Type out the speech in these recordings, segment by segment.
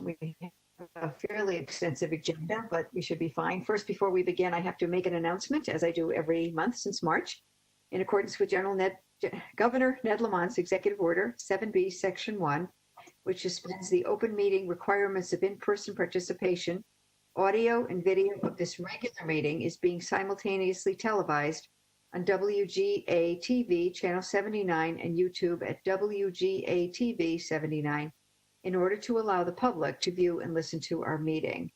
We have a fairly extensive agenda, but we should be fine. First, before we begin, I have to make an announcement, as I do every month since March. In accordance with Governor Ned Lamont's Executive Order 7B, Section 1, which suspends the open meeting requirements of in-person participation, audio and video of this regular meeting is being simultaneously televised on WGA-TV Channel 79 and YouTube at WGA-TV 79 in order to allow the public to view and listen to our meeting.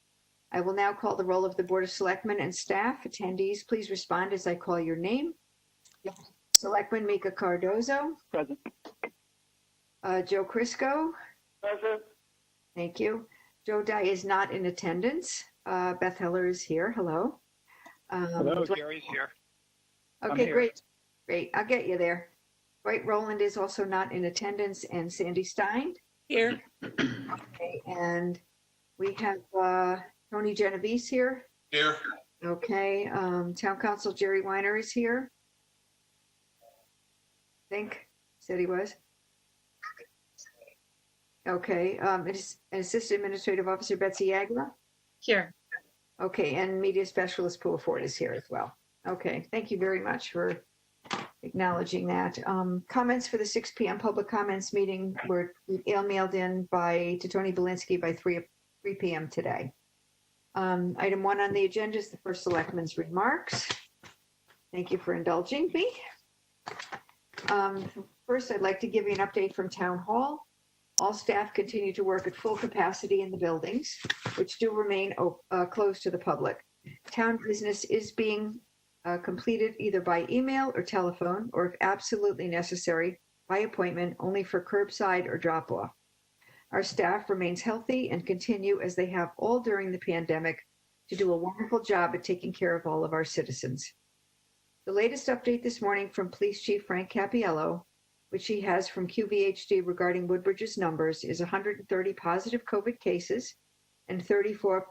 I will now call the roll of the Board of Selectmen and staff. Attendees, please respond as I call your name. Selectman Mika Cardozo. Present. Joe Crisco. Present. Thank you. Joe Dye is not in attendance. Beth Heller is here. Hello. Hello, Jerry's here. Okay, here. great. Great. I'll get you there. Dwight Rowland is also not in attendance, and Sandy Stein. Here. Okay, and we have Tony Genovese here. Here. Okay, Town Council Jerry Weiner is here. I think, said he was. Okay, Assistant Administrative Officer Betsy Agla. Here. Okay, and Media Specialist Pool Ford is here as well. Okay, thank you very much for acknowledging that. Comments for the 6 p.m. public comments meeting were mailed in to Tony Belinsky by 3 p.m. today. Item 1 on the agenda is the first selectman's remarks. Thank you for indulging me. First, I'd like to give you an update from Town Hall. All staff continue to work at full capacity in the buildings, which do remain closed to the public. Town business is being completed either by email or telephone, or if absolutely necessary, by appointment only for curbside or drop-off. Our staff remains healthy and continue, as they have all during the pandemic, to do a wonderful job at taking care of all of our citizens. The latest update this morning from Police Chief Frank Cappiello, which he has from QVHD regarding Woodbridge's numbers, is 130 positive COVID cases and 34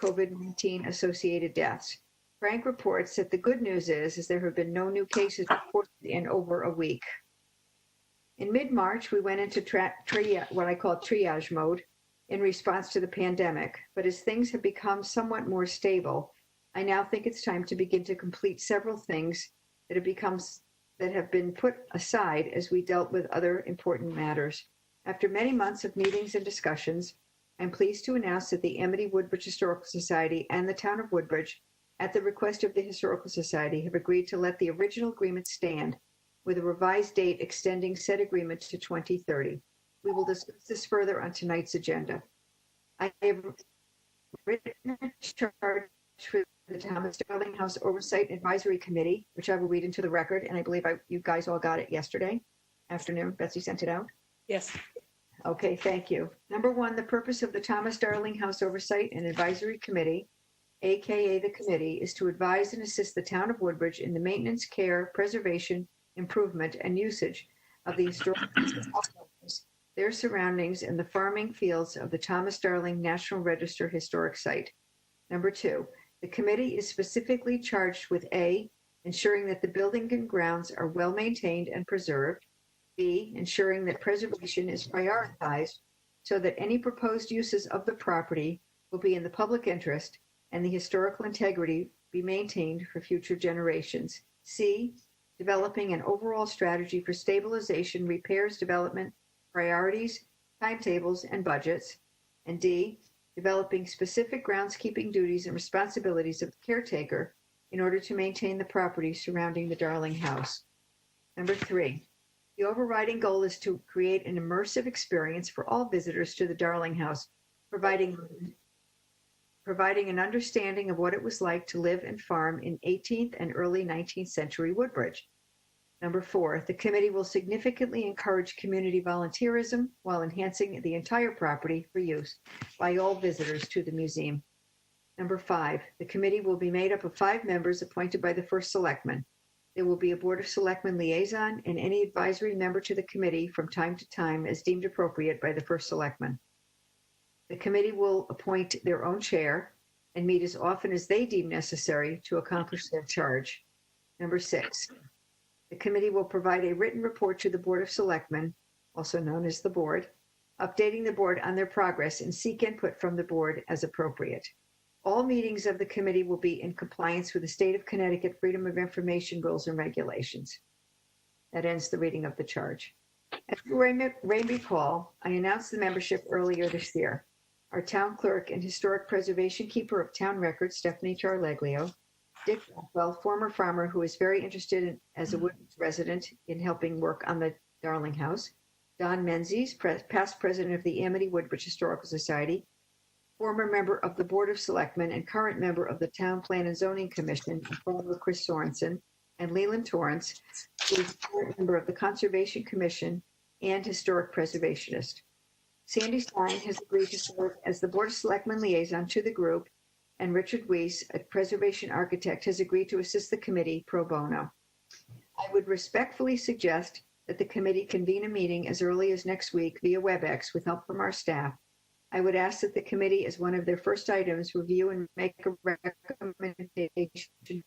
COVID-19 associated deaths. Frank reports that the good news is there have been no new cases reported in over a week. In mid-March, we went into what I call triage mode in response to the pandemic, but as things have become somewhat more stable, I now think it's time to begin to complete several things that have been put aside as we dealt with other important matters. After many months of meetings and discussions, I'm pleased to announce that the Amity-Woodbridge Historical Society and the Town of Woodbridge, at the request of the Historical Society, have agreed to let the original agreement stand, with a revised date extending said agreement to 2030. We will discuss this further on tonight's agenda. I have written a charge for the Thomas Darling House Oversight Advisory Committee, which I will read into the record, and I believe you guys all got it yesterday afternoon. Betsy sent it out. Yes. Okay, thank you. Number 1, the purpose of the Thomas Darling House Oversight and Advisory Committee, AKA the committee, is to advise and assist the Town of Woodbridge in the maintenance, care, preservation, improvement, and usage of the historic buildings, their surroundings, and the farming fields of the Thomas Darling National Register Historic Site. Number 2, the committee is specifically charged with A, ensuring that the building and grounds are well maintained and preserved, B, ensuring that preservation is prioritized so that any proposed uses of the property will be in the public interest and the historical integrity be maintained for future generations. C, developing an overall strategy for stabilization, repairs, development, priorities, timetables, and budgets. And D, developing specific groundskeeping duties and responsibilities of the caretaker in order to maintain the property surrounding the Darling House. Number 3, the overriding goal is to create an immersive experience for all visitors to the Darling House, providing an understanding of what it was like to live and farm in 18th and early 19th century Woodbridge. Number 4, the committee will significantly encourage community volunteerism while enhancing the entire property for use by all visitors to the museum. Number 5, the committee will be made up of 5 members appointed by the first selectman. There will be a Board of Selectmen liaison and any advisory member to the committee from time to time as deemed appropriate by the first selectman. The committee will appoint their own chair and meet as often as they deem necessary to accomplish their charge. Number 6, the committee will provide a written report to the Board of Selectmen, also known as the board, updating the board on their progress, and seek input from the board as appropriate. All meetings of the committee will be in compliance with the state of Connecticut Freedom of Information rules and regulations. That ends the reading of the charge. As you may recall, I announced the membership earlier this year. Our town clerk and historic preservation keeper of town records, Stephanie Tarleglio, Dick Rockwell, former farmer who is very interested in, as a Woodbridge resident in helping work on the Darling House, Don Menzies, past president of the Amity-Woodbridge Historical Society, former member of the Board of Selectmen and current member of the Town Plan and Zoning Commission, Chris Sorensen, and Leland Torrance, who is a current member of the Conservation Commission and historic preservationist. Sandy Stein has agreed to serve as the Board of Selectmen liaison to the group, and Richard Weiss, a preservation architect, has agreed to assist the committee pro bono. I would respectfully suggest that the committee convene a meeting as early as next week via WebEx with help from our staff. I would ask that the committee, as one of their first items, review and make a recommendation to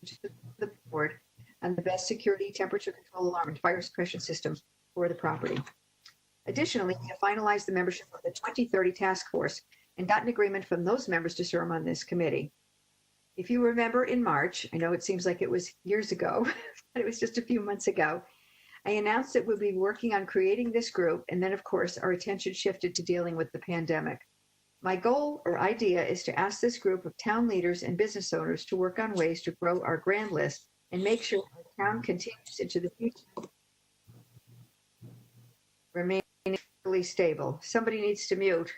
the board on the best security, temperature control alarm, and fire suppression system for the property. Additionally, we have finalized the membership of the 2030 task force and gotten agreement from those members to serve on this committee. If you remember in March, I know it seems like it was years ago, but it was just a few months ago, I announced that we'll be working on creating this group, and then of course our attention shifted to dealing with the pandemic. My goal or idea is to ask this group of town leaders and business owners to work on ways to grow our grand list and make sure our town continues into the future, remaining really stable. Somebody needs to mute.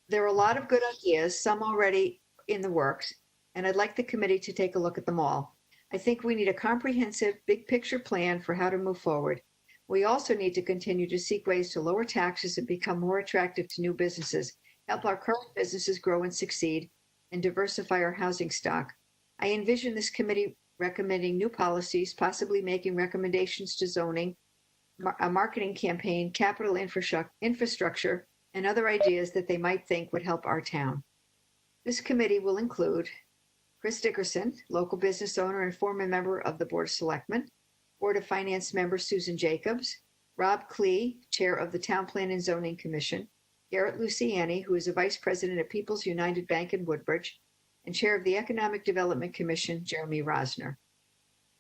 There are a lot of good ideas, some already in the works, and I'd like the committee to take a look at them all. I think we need a comprehensive, big picture plan for how to move forward. We also need to continue to seek ways to lower taxes and become more attractive to new businesses, help our current businesses grow and succeed, and diversify our housing stock. I envision this committee recommending new policies, possibly making recommendations to zoning, a marketing campaign, capital infrastructure, and other ideas that they might think would help our town. This committee will include Chris Dickerson, local business owner and former member of the Board of Selectmen, Board of Finance member Susan Jacobs, Rob Klee, chair of the Town Plan and Zoning Commission, Garrett Luciani, who is a vice president at People's United Bank in Woodbridge, and chair of the Economic Development Commission, Jeremy Rosner.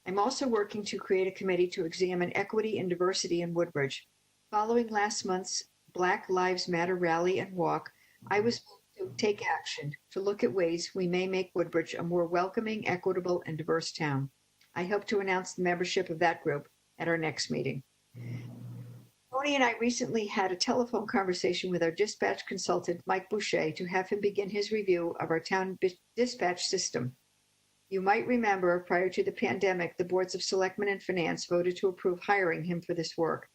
I'm also working to create a committee to examine equity and diversity in Woodbridge. Following last month's Black Lives Matter rally and walk, I was to take action to look at ways we may make Woodbridge a more welcoming, equitable, and diverse town. I hope to announce the membership of that group at our next meeting. Tony and I recently had a telephone conversation with our dispatch consultant, Mike Boucher, to have him begin his review of our town dispatch system. You might remember, prior to the pandemic, the boards of Selectmen and Finance voted to approve hiring him for this work.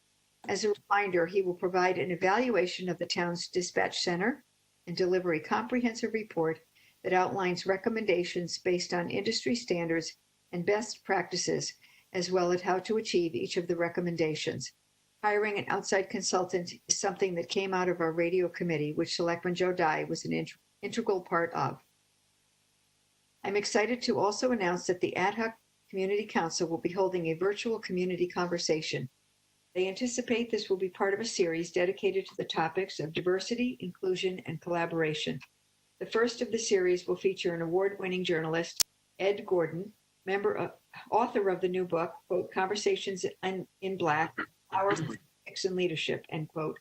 As a reminder, he will provide an evaluation of the town's dispatch center and deliver a comprehensive report that outlines recommendations based on industry standards and best practices, as well as how to achieve each of the recommendations. Hiring an outside consultant is something that came out of our radio committee, which Selectman Joe Dye was an integral part of. I'm excited to also announce that the Ad hoc Community Council will be holding a virtual community conversation. They anticipate this will be part of a series dedicated to the topics of diversity, inclusion, and collaboration. The first of the series will feature an award-winning journalist, Ed Gordon, author of the new book, quote, Conversations in Black, Our Politics and Leadership, end quote.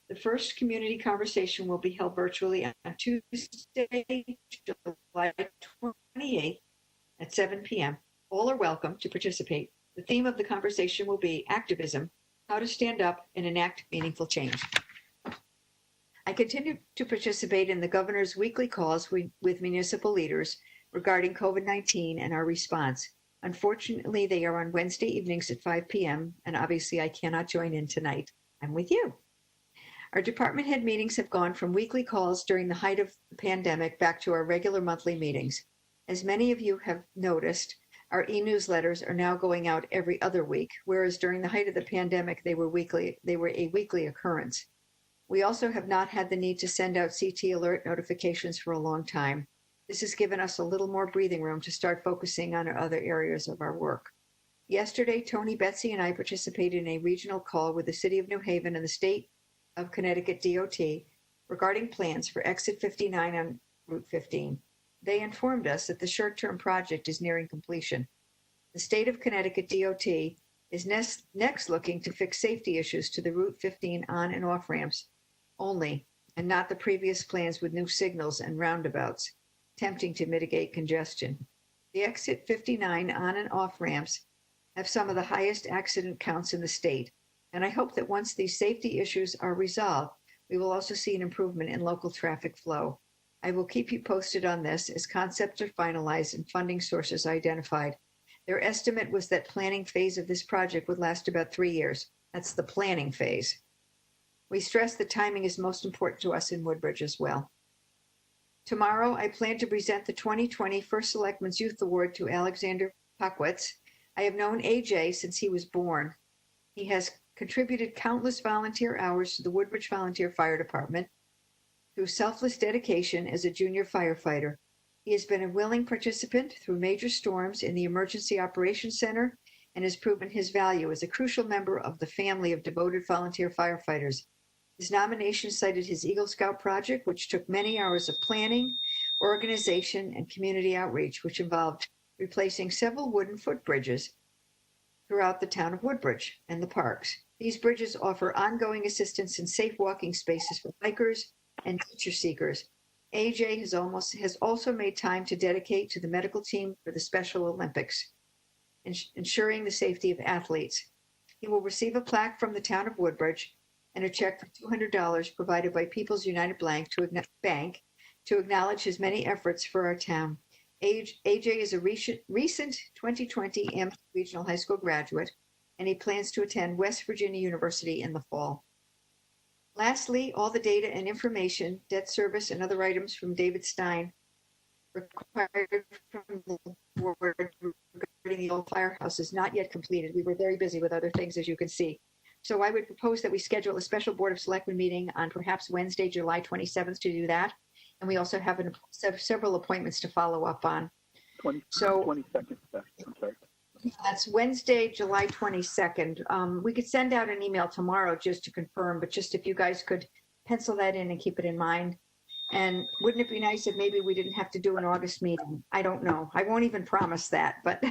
The first community conversation will be held virtually on Tuesday, July 28th at 7 p.m. All are welcome to participate. The theme of the conversation will be activism, how to stand up and enact meaningful change. I continue to participate in the governor's weekly calls with municipal leaders regarding COVID-19 and our response. Unfortunately, they are on Wednesday evenings at 5 p.m., and obviously I cannot join in tonight. I'm with you. Our department head meetings have gone from weekly calls during the height of the pandemic back to our regular monthly meetings. As many of you have noticed, our e-newsletters are now going out every other week, whereas during the height of the pandemic, they were a weekly occurrence. We also have not had the need to send out CT alert notifications for a long time. This has given us a little more breathing room to start focusing on other areas of our work. Yesterday, Tony, Betsy, and I participated in a regional call with the City of New Haven and the State of Connecticut DOT regarding plans for exit 59 on Route 15. They informed us that the short-term project is nearing completion. The State of Connecticut DOT is next looking to fix safety issues to the Route 15 on and off ramps only, and not the previous plans with new signals and roundabouts, attempting to mitigate congestion. The exit 59 on and off ramps have some of the highest accident counts in the state, and I hope that once these safety issues are resolved, we will also see an improvement in local traffic flow. I will keep you posted on this as concepts are finalized and funding sources identified. Their estimate was that planning phase of this project would last about 3 years. That's the planning phase. We stress that timing is most important to us in Woodbridge as well. Tomorrow, I plan to present the 2020 First Selectmen's Youth Award to Alexander Pockwitz. I have known AJ since he was born. He has contributed countless volunteer hours to the Woodbridge Volunteer Fire Department through selfless dedication as a junior firefighter. He has been a willing participant through major storms in the Emergency Operations Center and has proven his value as a crucial member of the family of devoted volunteer firefighters. His nomination cited his Eagle Scout project, which took many hours of planning, organization, and community outreach, which involved replacing several wooden footbridges throughout the town of Woodbridge and the parks. These bridges offer ongoing assistance and safe walking spaces for hikers and teacher seekers. AJ has also made time to dedicate to the medical team for the Special Olympics, ensuring the safety of athletes. He will receive a plaque from the town of Woodbridge and a check for $200 provided by People's United Bank to acknowledge his many efforts for our town. AJ is a recent 2020 Amity Regional High School graduate, and he plans to attend West Virginia University in the fall. Lastly, all the data and information, debt service, and other items from David Stein required from the board regarding the old firehouse is not yet completed. We were very busy with other things, as you can see. So I would propose that we schedule a special Board of Selectmen meeting on perhaps Wednesday, July 27th to do that. And we also have several appointments to follow up on. 22nd, I'm sorry. That's Wednesday, July 22nd. We could send out an email tomorrow just to confirm, but just if you guys could pencil that in and keep it in mind. And wouldn't it be nice if maybe we didn't have to do an August meeting? I don't know. I won't even promise that, but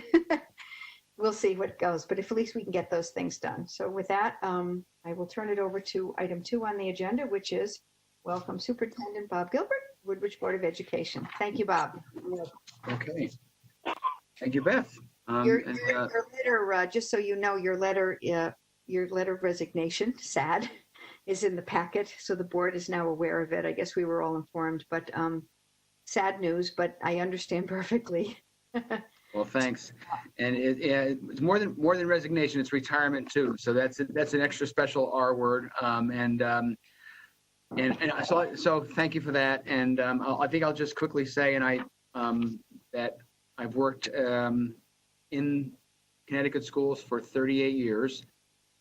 we'll see what goes. But at least we can get those things done. So with that, I will turn it over to item 2 on the agenda, which is welcome Superintendent Bob Gilbert, Woodbridge Board of Education. Thank you, Bob. Okay. Thank you, Beth. Your letter, just so you know, your letter of resignation, sad, is in the packet. So the board is now aware of it. I guess we were all informed, but sad news, but I understand perfectly. Well, thanks. And it's more than resignation. It's retirement too. So that's an extra special R word. So thank you for that. And I think I'll just quickly say, that I've worked in Connecticut schools for 38 years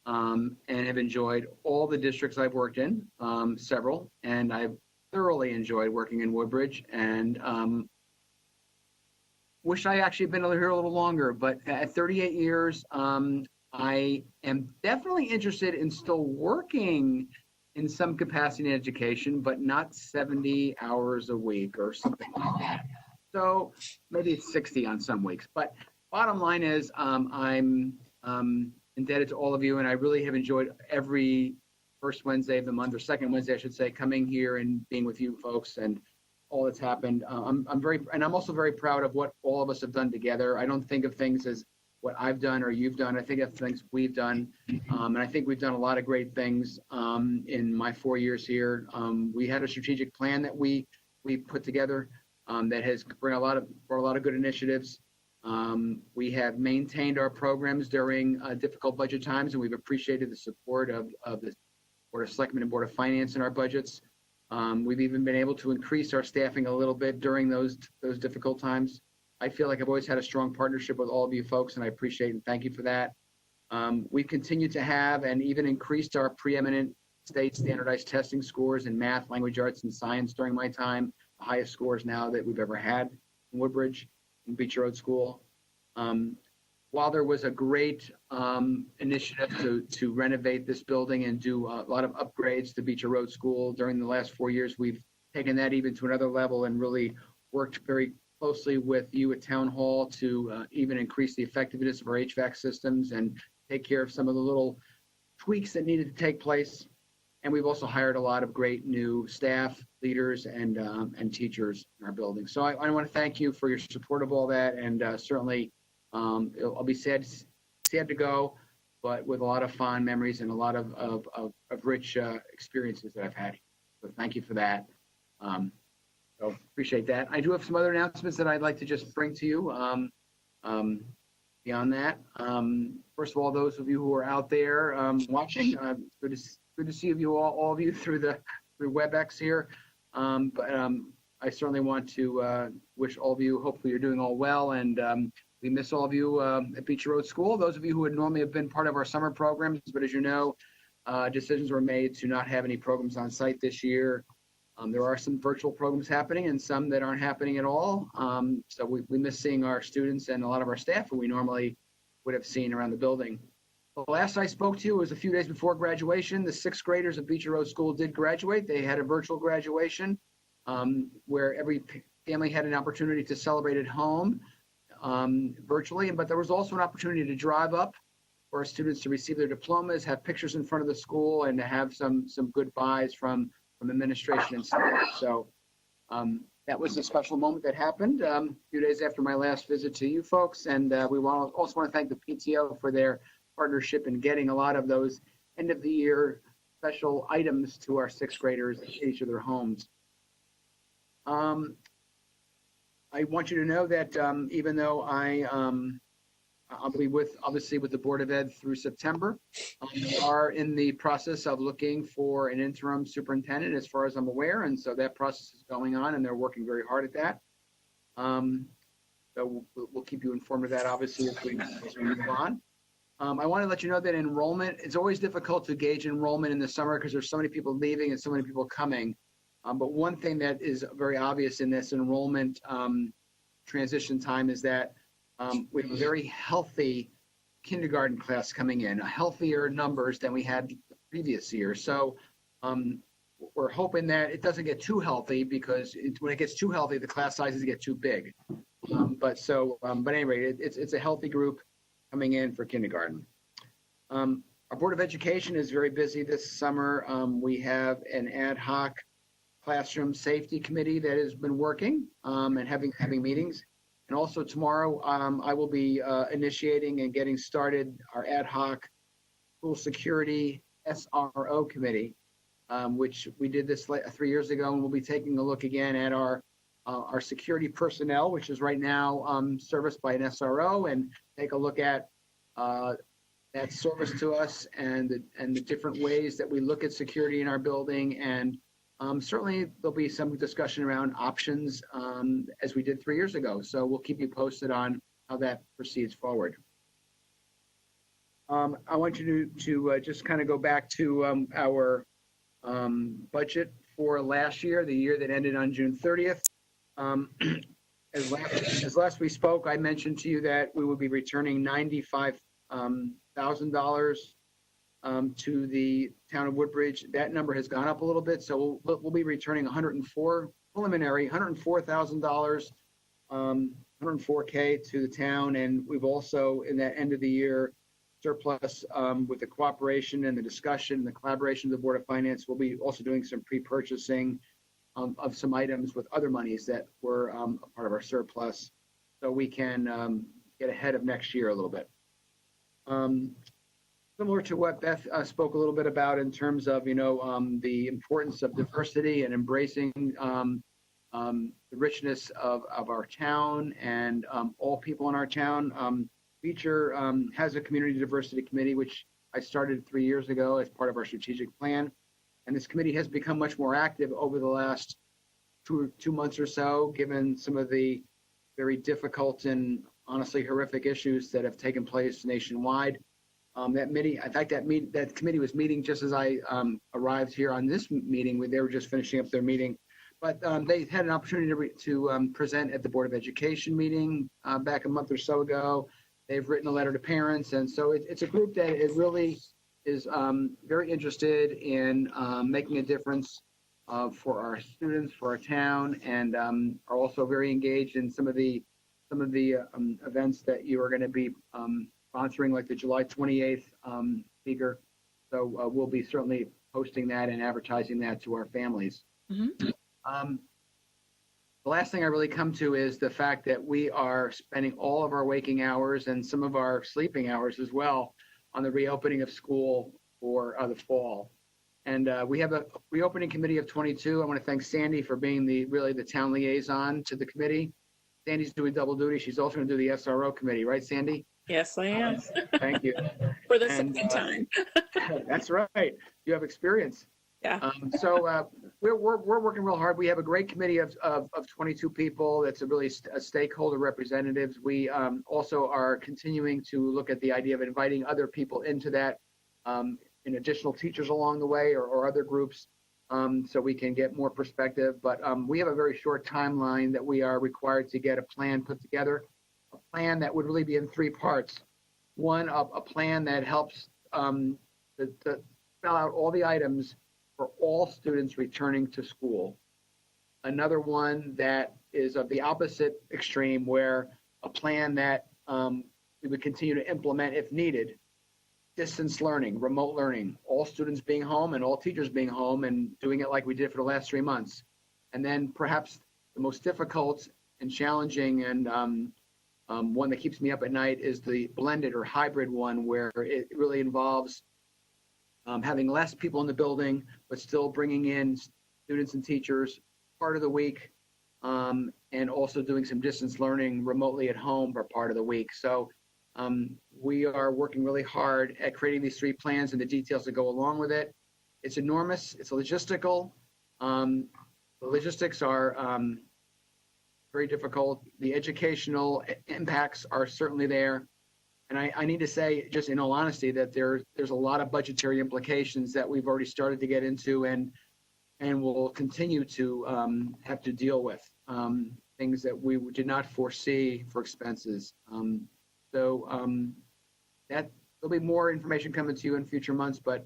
and have enjoyed all the districts I've worked in, several, and I've thoroughly enjoyed working in Woodbridge and wish I actually been here a little longer, but at 38 years, I am definitely interested in still working in some capacity in education, but not 70 hours a week or something like that. So maybe it's 60 on some weeks. But bottom line is I'm indebted to all of you, and I really have enjoyed every first Wednesday of the month, or second Wednesday, I should say, coming here and being with you folks and all that's happened. I'm also very proud of what all of us have done together. I don't think of things as what I've done or you've done. I think of things we've done. And I think we've done a lot of great things in my 4 years here. We had a strategic plan that we put together that has brought a lot of good initiatives. We have maintained our programs during difficult budget times, and we've appreciated the support of the Board of Selectmen and Board of Finance in our budgets. We've even been able to increase our staffing a little bit during those difficult times. I feel like I've always had a strong partnership with all of you folks, and I appreciate and thank you for that. We've continued to have and even increased our preeminent state standardized testing scores in math, language arts, and science during my time, the highest scores now that we've ever had in Woodbridge and Beach Road School. while there was a great initiative to renovate this building and do a lot of upgrades to Beecher Road School during the last 4 years, we've taken that even to another level and really worked very closely with you at Town Hall to even increase the effectiveness of our HVAC systems and take care of some of the little tweaks that needed to take place. And we've also hired a lot of great new staff, leaders, and teachers in our building. So I want to thank you for your support of all that, and certainly I'll be sad to go, but with a lot of fond memories and a lot of rich experiences that I've had. So thank you for that. So appreciate that. I do have some other announcements that I'd like to just bring to you. Beyond that, first of all, those of you who are out there watching, good to see you all of you through WebEx here. But I certainly want to wish all of you, hopefully you're doing all well, and we miss all of you at Beecher Road School. Those of you who would normally have been part of our summer programs, but as you know, decisions were made to not have any programs on site this year. There are some virtual programs happening and some that aren't happening at all. So we miss seeing our students and a lot of our staff who we normally would have seen around the building. The last I spoke to was a few days before graduation. The sixth graders at Beecher Road School did graduate. They had a virtual graduation where every family had an opportunity to celebrate at home virtually, but there was also an opportunity to drive up for our students to receive their diplomas, have pictures in front of the school, and to have some goodbyes from administration and staff. So that was a special moment that happened a few days after my last visit to you folks. And we also want to thank the PTO for their partnership in getting a lot of those end of the year special items to our sixth graders at each of their homes. I want you to know that even though I'll be obviously with the Board of Ed through September, we are in the process of looking for an interim superintendent as far as I'm aware. And so that process is going on and they're working very hard at that. So we'll keep you informed of that, obviously, as we move on. I want to let you know that enrollment, it's always difficult to gauge enrollment in the summer because there's so many people leaving and so many people coming. But one thing that is very obvious in this enrollment transition time is that we have a very healthy kindergarten class coming in, healthier numbers than we had the previous year. So we're hoping that it doesn't get too healthy because when it gets too healthy, the class sizes get too big. But anyway, it's a healthy group coming in for kindergarten. Our Board of Education is very busy this summer. We have an ad hoc classroom safety committee that has been working and having meetings. And also tomorrow, I will be initiating and getting started our ad hoc school security SRO committee, which we did this 3 years ago, and we'll be taking a look again at our security personnel, which is right now serviced by an SRO, and take a look at that service to us and the different ways that we look at security in our building. And certainly there'll be some discussion around options as we did 3 years ago. So we'll keep you posted on how that proceeds forward. I want you to just kind of go back to our budget for last year, the year that ended on June 30th. As last we spoke, I mentioned to you that we would be returning $95,000 to the town of Woodbridge. That number has gone up a little bit, so we'll be returning $104,000, $104K to the town, and we've also in that end of the year surplus with the cooperation and the discussion, the collaboration of the Board of Finance. We'll be also doing some pre-purchasing of some items with other monies that were a part of our surplus, so we can get ahead of next year a little bit. Similar to what Beth spoke a little bit about in terms of, the importance of diversity and embracing the richness of our town and all people in our town. Beecher has a community diversity committee, which I started 3 years ago as part of our strategic plan. And this committee has become much more active over the last two months or so, given some of the very difficult and honestly horrific issues that have taken place nationwide. That committee was meeting just as I arrived here on this meeting. They were just finishing up their meeting, but they had an opportunity to present at the Board of Education meeting back a month or so ago. They've written a letter to parents, and so it's a group that it really is very interested in making a difference for our students, for our town, and are also very engaged in some of the events that you are going to be sponsoring, like the July 28th speaker. So we'll be certainly posting that and advertising that to our families. Mm-hmm. The last thing I really come to is the fact that we are spending all of our waking hours and some of our sleeping hours as well on the reopening of school for the fall. And we have a reopening committee of 22. I want to thank Sandy for being the town liaison to the committee. Sandy's doing double duty. She's also going to do the SRO committee, right, Sandy? Yes, I am. Thank you. For the second time. That's right. You have experience. Yeah. So we're working real hard. We have a great committee of 22 people. That's a stakeholder representatives. We also are continuing to look at the idea of inviting other people into that, in additional teachers along the way or other groups, so we can get more perspective. But we have a very short timeline that we are required to get a plan put together, a plan that would really be in 3 parts. One, a plan that helps to spell out all the items for all students returning to school. Another one that is of the opposite extreme, where a plan that we would continue to implement if needed. Distance learning, remote learning, all students being home and all teachers being home and doing it like we did for the last 3 months. And then perhaps the most difficult and challenging and one that keeps me up at night is the blended or hybrid one, where it really involves having less people in the building, but still bringing in students and teachers part of the week, and also doing some distance learning remotely at home for part of the week. So we are working really hard at creating these 3 plans and the details that go along with it. It's enormous. It's logistical. The logistics are very difficult. The educational impacts are certainly there. And I need to say, just in all honesty, that there's a lot of budgetary implications that we've already started to get into and will continue to have to deal with, things that we did not foresee for expenses. So that there'll be more information coming to you in future months, but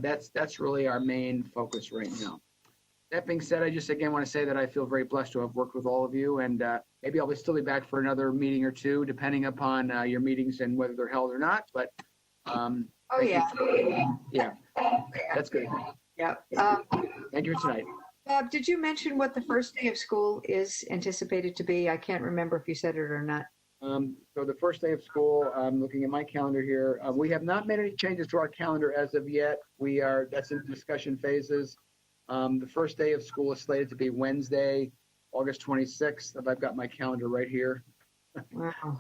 that's really our main focus right now. That being said, I just again want to say that I feel very blessed to have worked with all of you, and maybe I'll still be back for another meeting or two, depending upon your meetings and whether they're held or not. But yeah. Yeah, that's good. Yeah. Thank you for tonight. Bob, did you mention what the first day of school is anticipated to be? I can't remember if you said it or not. So the first day of school, I'm looking at my calendar here. We have not made any changes to our calendar as of yet. That's in discussion phases. The first day of school is slated to be Wednesday, August 26th. I've got my calendar right here. Wow.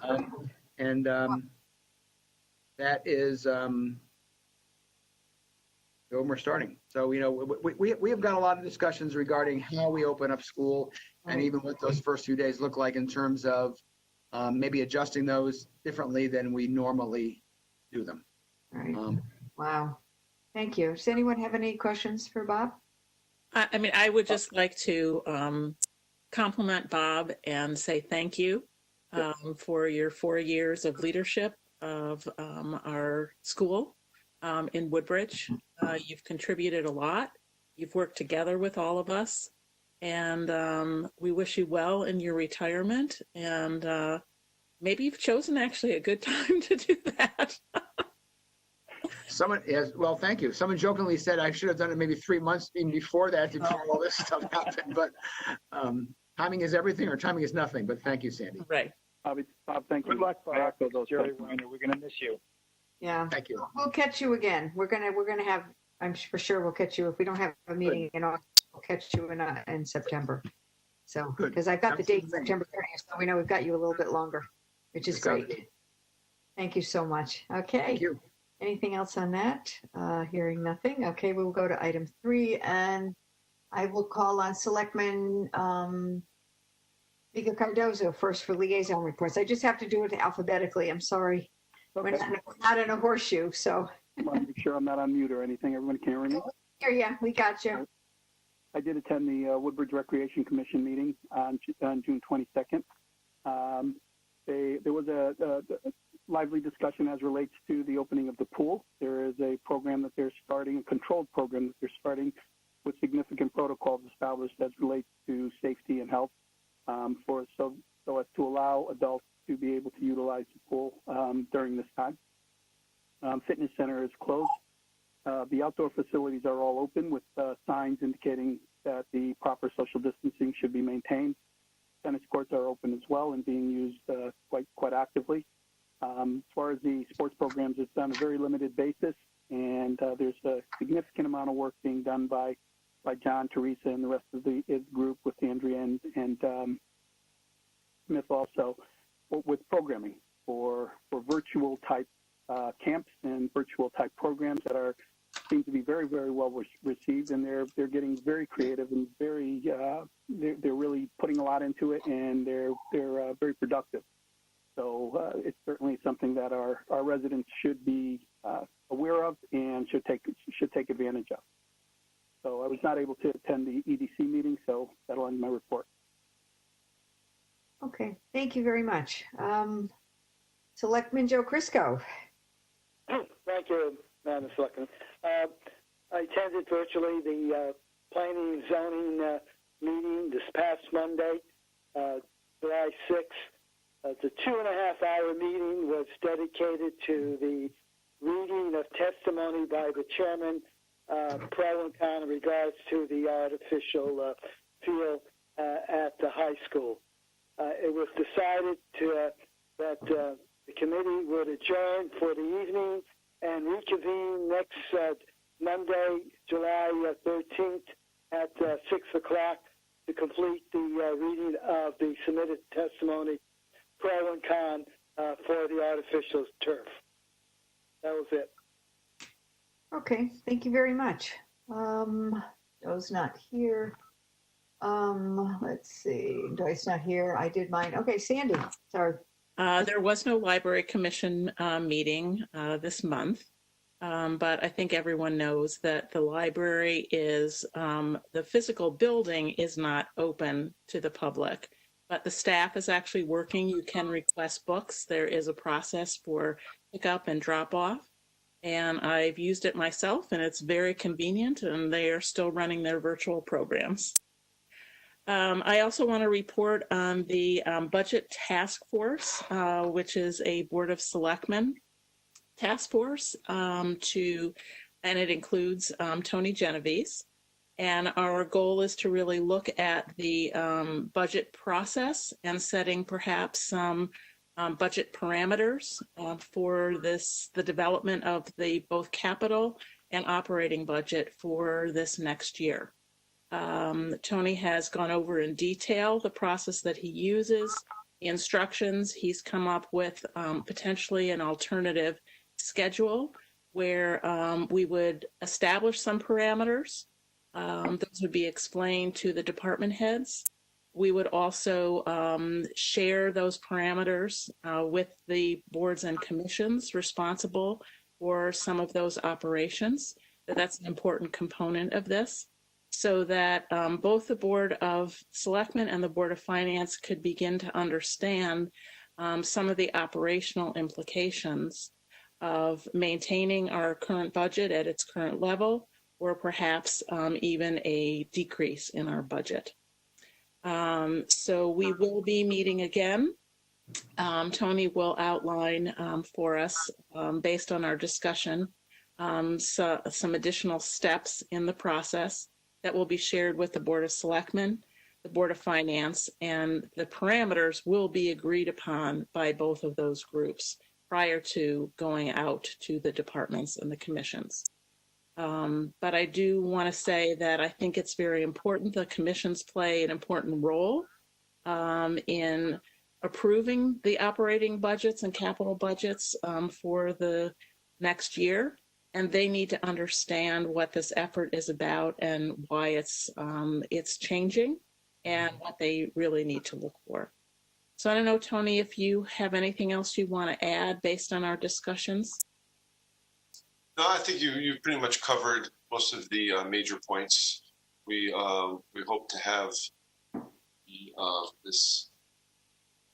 That is when we're starting. So, we have got a lot of discussions regarding how we open up school and even what those first few days look like in terms of maybe adjusting those differently than we normally do them. Right. Wow. Thank you. Does anyone have any questions for Bob? I mean, I would just like to compliment Bob and say thank you for your 4 years of leadership of our school in Woodbridge. You've contributed a lot. You've worked together with all of us, and we wish you well in your retirement. And maybe you've chosen actually a good time to do that. Well, thank you. Someone jokingly said I should have done it maybe 3 months even before that before all this stuff happened. But timing is everything, or timing is nothing. But thank you, Sandy. Right. Bob, thank you. Good luck, Bob. Those Jerry Weiner, we're going to miss you. Yeah. Thank you. We'll catch you again. We're gonna have. I'm for sure we'll catch you if we don't have a meeting in August. We'll catch you in September. So because I've got the date September 30th, so we know we've got you a little bit longer, which is great. Thank you so much. Okay. Thank you. Anything else on that? Hearing nothing. Okay, we'll go to item 3, and I will call on Selectman Mika Cardozo first for liaison reports. I just have to do it alphabetically. I'm sorry. Okay. We're not in a horseshoe, so. I want to make sure I'm not on mute or anything. Everyone can hear me? Yeah, we got you. I did attend the Woodbridge Recreation Commission meeting on June 22nd. There was lively discussion as relates to the opening of the pool. There is a program that they're starting, a controlled program that they're starting with significant protocols established as relates to safety and health so as to allow adults to be able to utilize the pool during this time. Fitness center is closed. The outdoor facilities are all open with signs indicating that the proper social distancing should be maintained. Tennis courts are open as well and being used quite actively. As far as the sports programs, it's on a very limited basis, and there's a significant amount of work being done by John, Teresa, and the rest of the group with Andrea and Smith also with programming for virtual type camps and virtual type programs that seem to be very, very well received, and they're getting very creative and very they're really putting a lot into it, and they're very productive. So it's certainly something that our residents should be aware of and should take advantage of. So I was not able to attend the EDC meeting, so that'll end my report. Okay, thank you very much. Selectman Joe Crisco. Thank you, Madam Selectman. I attended virtually the planning and zoning meeting this past Monday, July 6th. The 2.5-hour meeting was dedicated to the reading of testimony by the chairman, pro and con, in regards to the artificial field at the high school. It was decided that the committee would adjourn for the evening and reconvene next Monday, July 13th at 6 o'clock to complete the reading of the submitted testimony, pro and con, for the artificial turf. That was it. Okay, thank you very much. Joe's not here. Let's see, Dwight's not here. I did mine. Okay, Sandy, sorry. There was no library commission meeting this month, but I think everyone knows that the library is, the physical building is not open to the public, but the staff is actually working. You can request books. There is a process for pickup and drop off, and I've used it myself, and it's very convenient, and they are still running their virtual programs. I also want to report on the budget task force, which is a Board of Selectmen task force, and it includes Tony Genovese. And our goal is to really look at the budget process and setting perhaps some budget parameters for the development of both capital and operating budget for this next year. Tony has gone over in detail the process that he uses, the instructions. He's come up with potentially an alternative schedule where we would establish some parameters. Those would be explained to the department heads. We would also share those parameters with the boards and commissions responsible for some of those operations. That's an important component of this, so that both the Board of Selectmen and the Board of Finance could begin to understand some of the operational implications of maintaining our current budget at its current level, or perhaps even a decrease in our budget. So we will be meeting again. Tony will outline for us, based on our discussion, some additional steps in the process that will be shared with the Board of Selectmen, the Board of Finance, and the parameters will be agreed upon by both of those groups prior to going out to the departments and the commissions. But I do want to say that I think it's very important. The commissions play an important role in approving the operating budgets and capital budgets for the next year. And they need to understand what this effort is about and why it's changing and what they really need to look for. So I don't know, Tony, if you have anything else you want to add based on our discussions. No, I think you've pretty much covered most of the major points. We hope to have this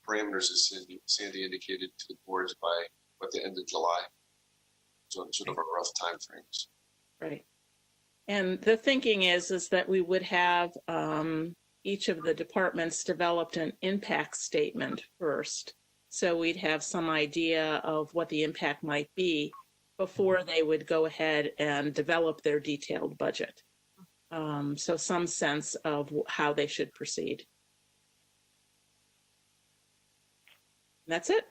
parameters, as Sandy indicated, to the boards by at the end of July. So sort of a rough time frames. Right. And the thinking is that we would have each of the departments developed an impact statement first. So we'd have some idea of what the impact might be before they would go ahead and develop their detailed budget. So some sense of how they should proceed. That's it.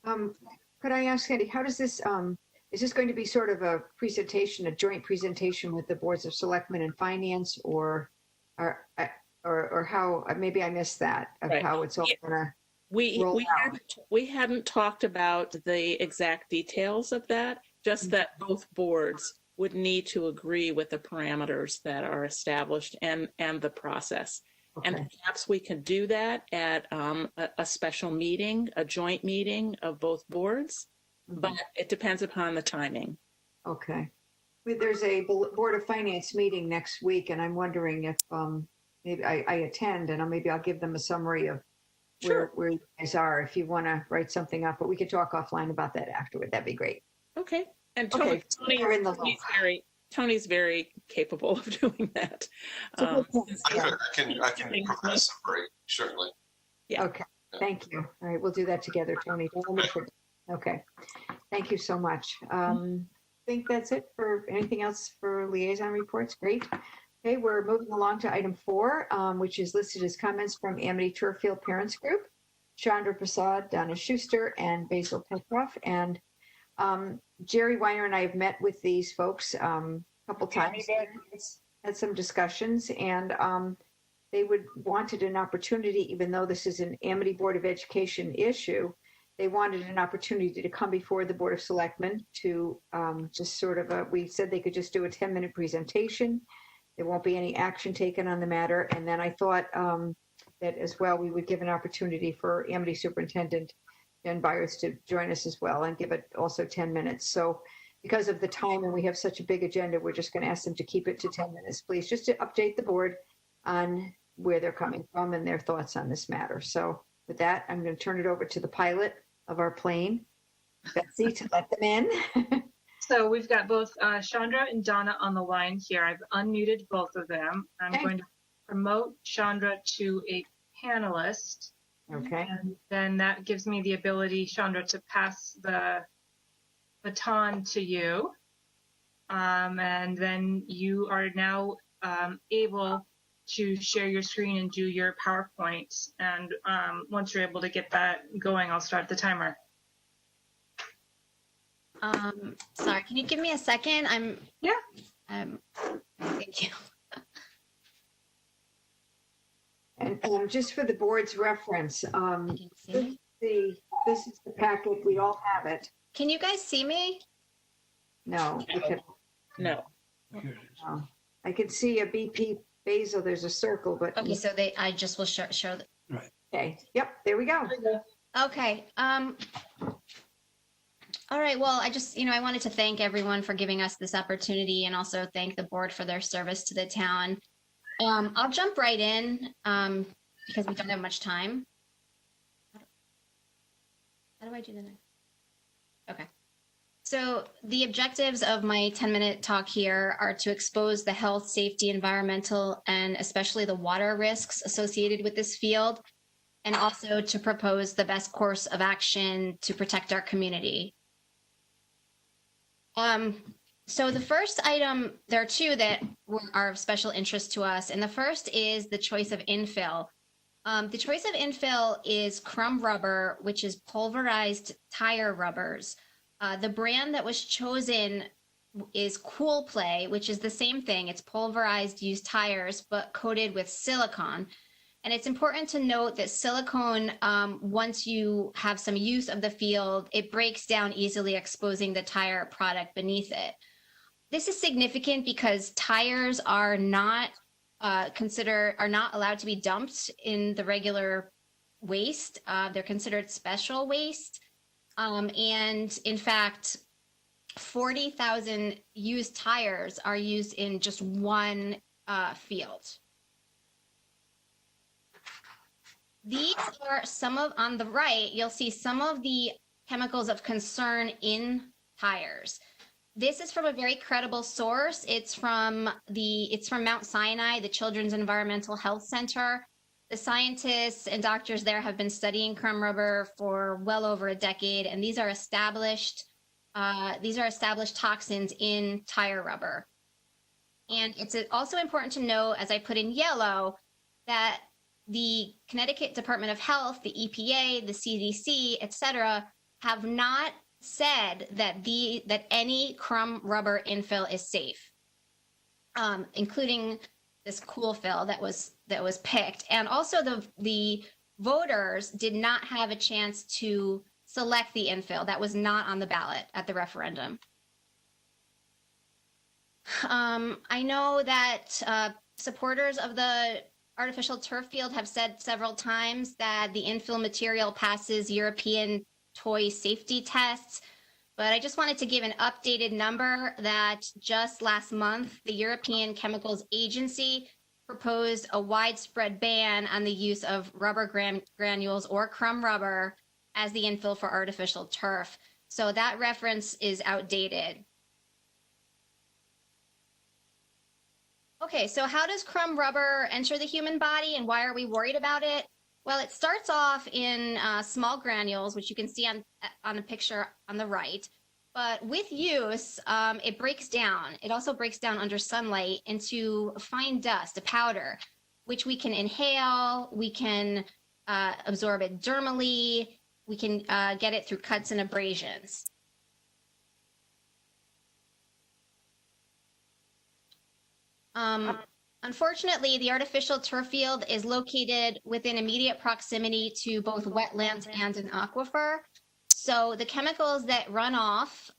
Could I ask, Andy, how does this, is this going to be sort of a presentation, a joint presentation with the boards of selectmen and finance, or how, maybe I missed that, of Right. how it's all gonna We roll out? hadn't talked about the exact details of that, just that both boards would need to agree with the parameters that are established and the process. And Okay. perhaps we can do that at a special meeting, a joint meeting of both boards, but it depends upon the timing. Okay. There's a Board of Finance meeting next week, and I'm wondering if maybe I attend, and maybe I'll give them a summary of where you guys are, if you want to write something up, but we could talk offline about that afterward. That'd be great. Okay. And Okay, we're in the loop. Tony's very capable of doing that. It's a good point. I can provide a summary, certainly. Yeah. Okay, thank you. All right, we'll do that together, Tony. Okay, thank you so much. I think that's it for anything else for liaison reports. Great. Okay, we're moving along to item 4, which is listed as comments from Amity Turffield Parents Group, Chandra Prasad, Donna Schuster, and Basil Petroff. And Jerry Weiner and I have met with these folks a couple times, had some discussions, and they wanted an opportunity, even though this is an Amity Board of Education issue, they wanted an opportunity to come before the Board of Selectmen to just sort of, we said they could just do a 10-minute presentation. There won't be any action taken on the matter. And then I thought that as well, we would give an opportunity for Amity Superintendent Jen Byers to join us as well and give it also 10 minutes. So because of the time and we have such a big agenda, we're just going to ask them to keep it to 10 minutes, please, just to update the board on where they're coming from and their thoughts on this matter. So with that, I'm going to turn it over to the pilot of our plane, Betsy, to let them in. So we've got both Chandra and Donna on the line here. I've unmuted both of them. I'm Okay. going to promote Chandra to a panelist. Okay. And then that gives me the ability, Chandra, to pass the baton to you. And then you are now able to share your screen and do your PowerPoint. And once you're able to get that going, I'll start the timer. Sorry, can you give me a second? Yeah. Thank you. And just for the board's reference, Can you see me? this is the packet. We all have it. Can you guys see me? No, we can, No. no. I can see a BP Basil. There's a circle, but Okay, so I just will show okay. Yep, there we go. Okay. All right. Well, I wanted to thank everyone for giving us this opportunity and also thank the board for their service to the town. I'll jump right in because we don't have much time. How do I do the next? Okay. So the objectives of my 10-minute talk here are to expose the health, safety, environmental, and especially the water risks associated with this field, and also to propose the best course of action to protect our community. So the first item, there are two that are of special interest to us, and the first is the choice of infill. The choice of infill is Crumb rubber, which is pulverized tire rubbers. The brand that was chosen is Cool Play, which is the same thing. It's pulverized used tires, but coated with silicone. And it's important to note that silicone, once you have some use of the field, it breaks down easily, exposing the tire product beneath it. This is significant because tires are not allowed to be dumped in the regular waste. They're considered special waste. And in fact, 40,000 used tires are used in just one field. These are some of, on the right, you'll see some of the chemicals of concern in tires. This is from a very credible source. It's from Mount Sinai, the Children's Environmental Health Center. The scientists and doctors there have been studying crumb rubber for well over a decade, and these are established toxins in tire rubber. And it's also important to know, as I put in yellow, that the Connecticut Department of Health, the EPA, the CDC, et cetera, have not said that any crumb rubber infill is safe, including this cool fill that was picked. And also the voters did not have a chance to select the infill. That was not on the ballot at the referendum. I know that supporters of the artificial turf field have said several times that the infill material passes European toy safety tests, but I just wanted to give an updated number that just last month, the European Chemicals Agency proposed a widespread ban on the use of rubber granules or crumb rubber as the infill for artificial turf. So that reference is outdated. Okay, so how does crumb rubber enter the human body and why are we worried about it? Well, it starts off in small granules, which you can see on the picture on the right. But with use, it breaks down. It also breaks down under sunlight into fine dust, a powder, which we can inhale, we can absorb it dermally, we can get it through cuts and abrasions. Unfortunately, the artificial turf field is located within immediate proximity to both wetlands and an aquifer. So the chemicals that run off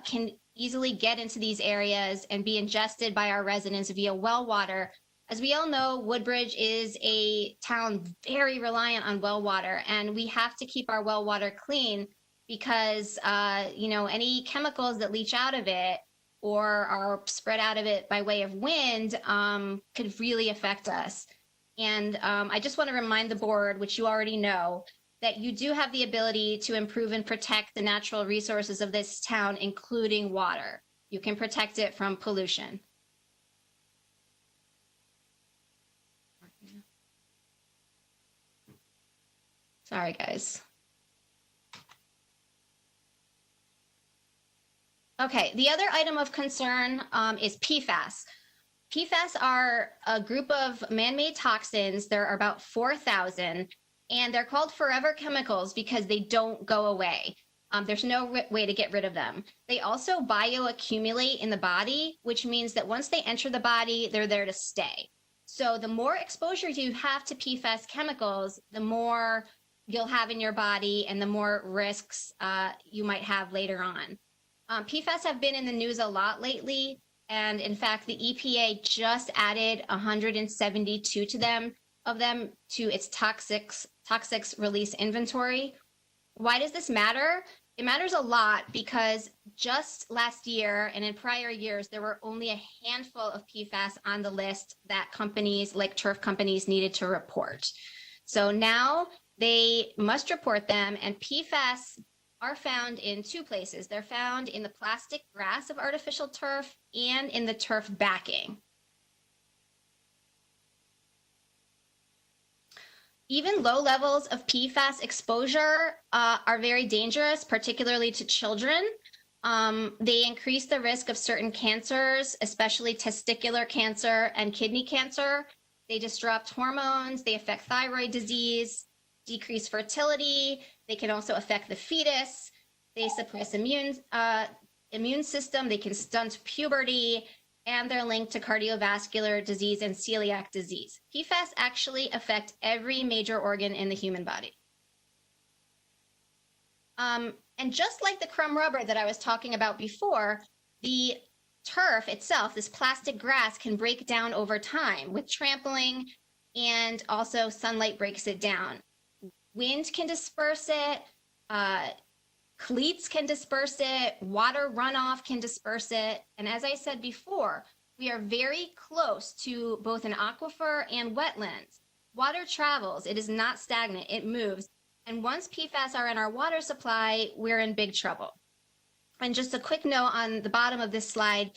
can easily get into these areas and be ingested by our residents via well water. As we all know, Woodbridge is a town very reliant on well water, and we have to keep our well water clean because, any chemicals that leach out of it or are spread out of it by way of wind could really affect us. And I just want to remind the board, which you already know, that you do have the ability to improve and protect the natural resources of this town, including water. You can protect it from pollution. Sorry, guys. Okay, the other item of concern is PFAS. PFAS are a group of man-made toxins. There are about 4,000, and they're called forever chemicals because they don't go away. There's no way to get rid of them. They also bioaccumulate in the body, which means that once they enter the body, they're there to stay. So the more exposure you have to PFAS chemicals, the more you'll have in your body and the more risks you might have later on. PFAS have been in the news a lot lately, and in fact, the EPA just added 172 of them to its toxics release inventory. Why does this matter? It matters a lot because just last year and in prior years, there were only a handful of PFAS on the list that companies like turf companies needed to report. So now they must report them, and PFAS are found in two places. They're found in the plastic grass of artificial turf and in the turf backing. Even low levels of PFAS exposure are very dangerous, particularly to children. They increase the risk of certain cancers, especially testicular cancer and kidney cancer. They disrupt hormones, they affect thyroid disease, decrease fertility. They can also affect the fetus. They suppress immune system. They can stunt puberty, and they're linked to cardiovascular disease and celiac disease. PFAS actually affect every major organ in the human body. And just like the crumb rubber that I was talking about before, the turf itself, this plastic grass, can break down over time with trampling, and also sunlight breaks it down. Wind can disperse it, cleats can disperse it, water runoff can disperse it. And as I said before, we are very close to both an aquifer and wetlands. Water travels, it is not stagnant, it moves. And once PFAS are in our water supply, we're in big trouble. And just a quick note on the bottom of this slide,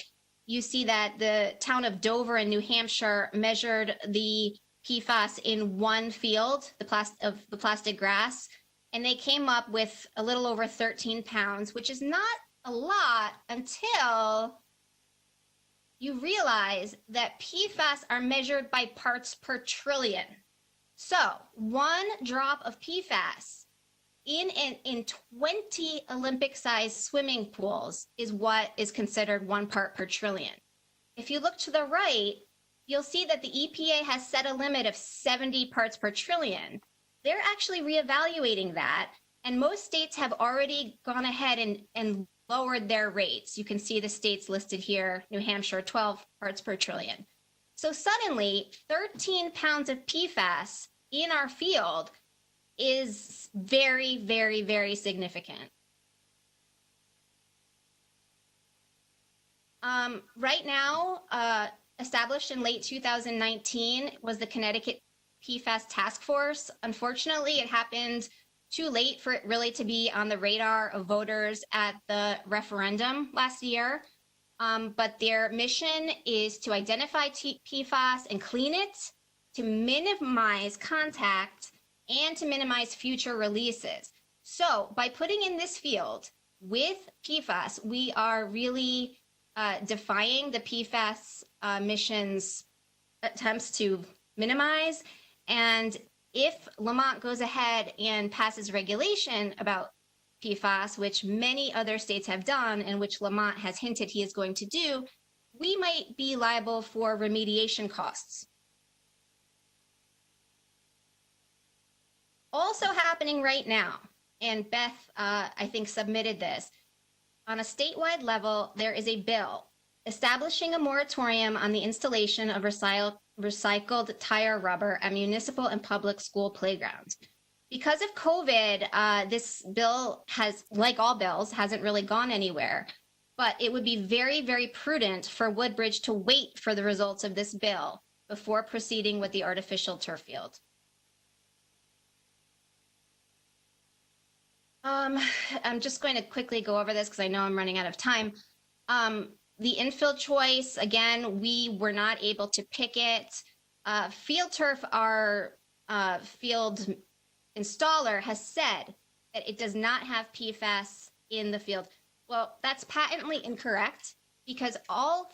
you see that the town of Dover in New Hampshire measured the PFAS in one field, the plastic grass, and they came up with a little over 13 pounds, which is not a lot until you realize that PFAS are measured by parts per trillion. So 1 drop of PFAS in 20 Olympic-sized swimming pools is what is considered 1 part per trillion. If you look to the right, you'll see that the EPA has set a limit of 70 parts per trillion. They're actually reevaluating that, and most states have already gone ahead and lowered their rates. You can see the states listed here: New Hampshire, 12 parts per trillion. So suddenly, 13 pounds of PFAS in our field is very, very, very significant. Right now, established in late 2019, was the Connecticut PFAS Task Force. Unfortunately, it happened too late for it really to be on the radar of voters at the referendum last year. But their mission is to identify PFAS and clean it, to minimize contact, and to minimize future releases. So by putting in this field with PFAS, we are really defying the PFAS mission's attempts to minimize. And if Lamont goes ahead and passes regulation about PFAS, which many other states have done and which Lamont has hinted he is going to do, we might be liable for remediation costs. Also happening right now, and Beth, I think, submitted this, on a statewide level, there is a bill establishing a moratorium on the installation of recycled tire rubber at municipal and public school playgrounds. Because of COVID, this bill has, like all bills, hasn't really gone anywhere, but it would be very, very prudent for Woodbridge to wait for the results of this bill before proceeding with the artificial turf field. I'm just going to quickly go over this because I know I'm running out of time. The infill choice, again, we were not able to pick it. Field Turf, our field installer, has said that it does not have PFAS in the field. Well, that's patently incorrect because all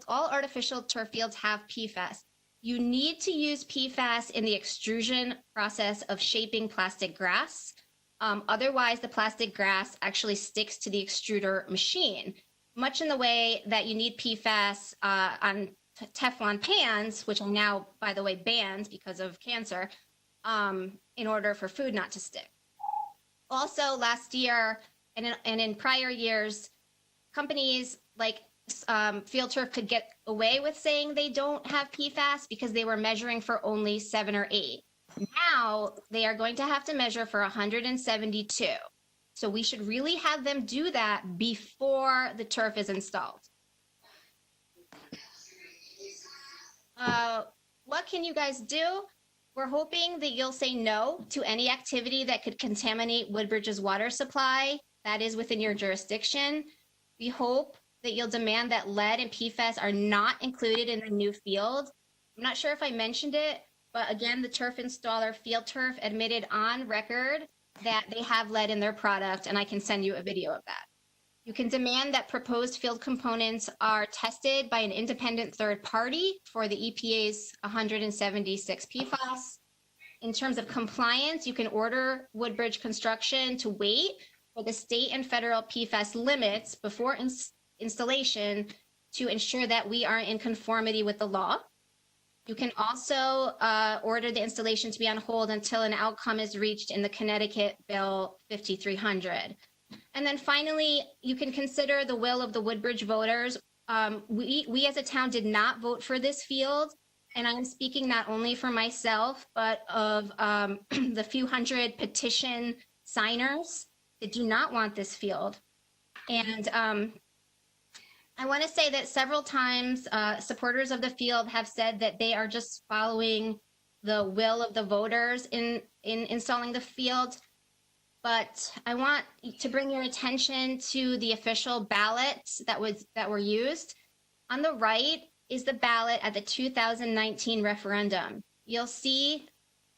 artificial turf fields have PFAS. You need to use PFAS in the extrusion process of shaping plastic grass. Otherwise, the plastic grass actually sticks to the extruder machine, much in the way that you need PFAS on Teflon pans, which are now, by the way, banned because of cancer, in order for food not to stick. Also, last year and in prior years, companies like Field Turf could get away with saying they don't have PFAS because they were measuring for only 7 or 8. Now they are going to have to measure for 172. So we should really have them do that before the turf is installed. What can you guys do? We're hoping that you'll say no to any activity that could contaminate Woodbridge's water supply. That is within your jurisdiction. We hope that you'll demand that lead and PFAS are not included in the new field. I'm not sure if I mentioned it, but again, the turf installer, Field Turf, admitted on record that they have lead in their product, and I can send you a video of that. You can demand that proposed field components are tested by an independent third party for the EPA's 176 PFAS. In terms of compliance, you can order Woodbridge Construction to wait for the state and federal PFAS limits before installation to ensure that we are in conformity with the law. You can also order the installation to be on hold until an outcome is reached in the Connecticut Bill 5300. And then finally, you can consider the will of the Woodbridge voters. We as a town did not vote for this field, and I'm speaking not only for myself, but of the few hundred petition signers that do not want this field. And I want to say that several times supporters of the field have said that they are just following the will of the voters in installing the field. but I want to bring your attention to the official ballots that were used. On the right is the ballot at the 2019 referendum. You'll see,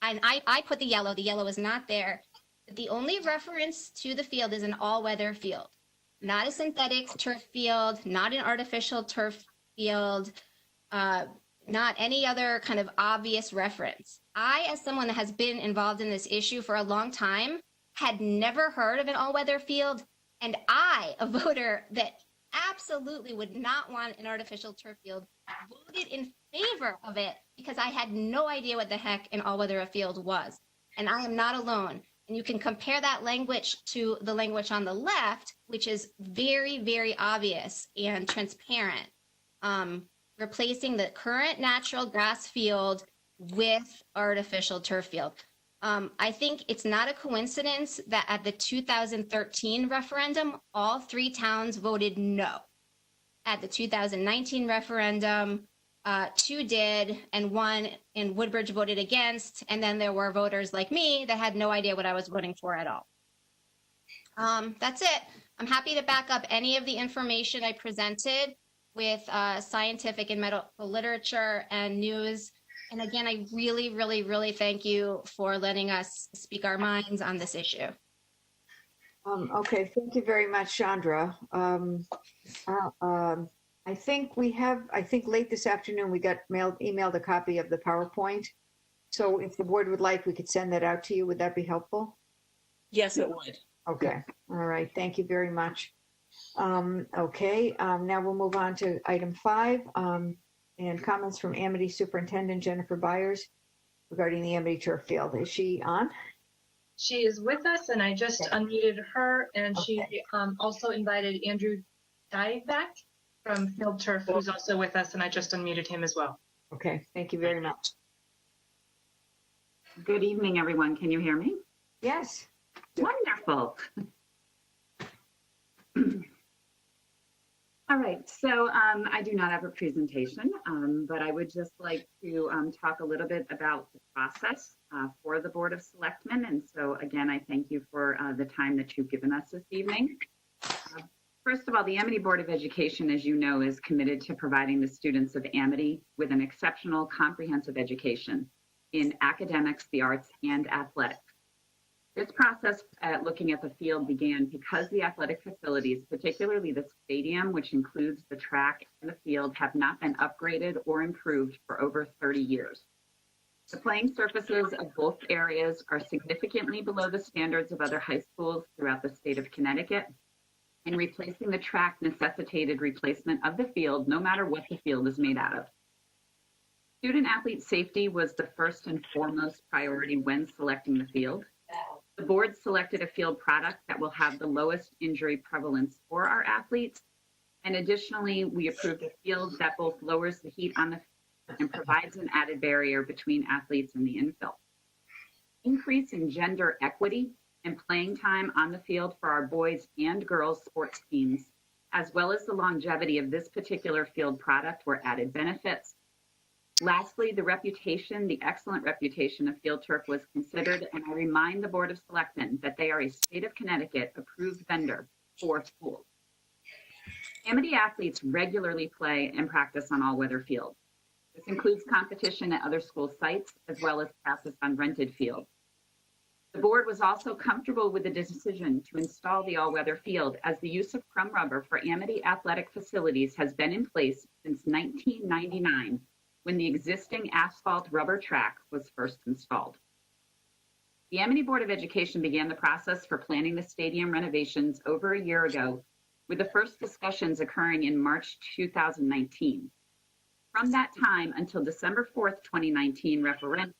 and I put the yellow is not there. But the only reference to the field is an all-weather field, not a synthetic turf field, not an artificial turf field, not any other kind of obvious reference. I, as someone that has been involved in this issue for a long time, had never heard of an all-weather field, and I, a voter that absolutely would not want an artificial turf field, voted in favor of it because I had no idea what the heck an all-weather field was. And I am not alone. And you can compare that language to the language on the left, which is very, very obvious and transparent. Replacing the current natural grass field with artificial turf field. I think it's not a coincidence that at the 2013 referendum, all 3 towns voted no. At the 2019 referendum, 2 did, and 1 in Woodbridge voted against, and then there were voters like me that had no idea what I was voting for at all. That's it. I'm happy to back up any of the information I presented with scientific and medical literature and news. And again, I really, really, really thank you for letting us speak our minds on this issue. Okay, thank you very much, Chandra. I think late this afternoon, we got emailed a copy of the PowerPoint. So if the board would like, we could send that out to you. Would that be helpful? Yes, it would. Okay, all right, thank you very much. Okay, now we'll move on to item 5 and comments from Amity Superintendent Jennifer Byers regarding the Amity turf field. Is she on? She is with us, and I just unmuted her, and she also invited Andrew Dieback from Field Turf, who's also with us, and I just unmuted him as well. Okay, thank you very much. Good evening, everyone. Can you hear me? Yes. Wonderful. All right, so I do not have a presentation, but I would just like to talk a little bit about the process for the Board of Selectmen. And so again, I thank you for the time that you've given us this evening. First of all, the Amity Board of Education, as you know, is committed to providing the students of Amity with an exceptional comprehensive education in academics, the arts, and athletics. This process looking at the field began because the athletic facilities, particularly the stadium, which includes the track and the field, have not been upgraded or improved for over 30 years. The playing surfaces of both areas are significantly below the standards of other high schools throughout the state of Connecticut, and replacing the track necessitated replacement of the field, no matter what the field is made out of. Student athlete safety was the first and foremost priority when selecting the field. The board selected a field product that will have the lowest injury prevalence for our athletes. And additionally, we approved a field that both lowers the heat on the field and provides an added barrier between athletes and the infill. Increase in gender equity and playing time on the field for our boys and girls sports teams, as well as the longevity of this particular field product, were added benefits. Lastly, the excellent reputation of Field Turf was considered, and I remind the Board of Selectmen that they are a state of Connecticut approved vendor for schools. Amity athletes regularly play and practice on all-weather fields. This includes competition at other school sites, as well as practice on rented fields. The board was also comfortable with the decision to install the all-weather field, as the use of crumb rubber for Amity athletic facilities has been in place since 1999, when the existing asphalt rubber track was first installed. The Amity Board of Education began the process for planning the stadium renovations over a year ago, with the first discussions occurring in March 2019. From that time until December 4th, 2019 referendum,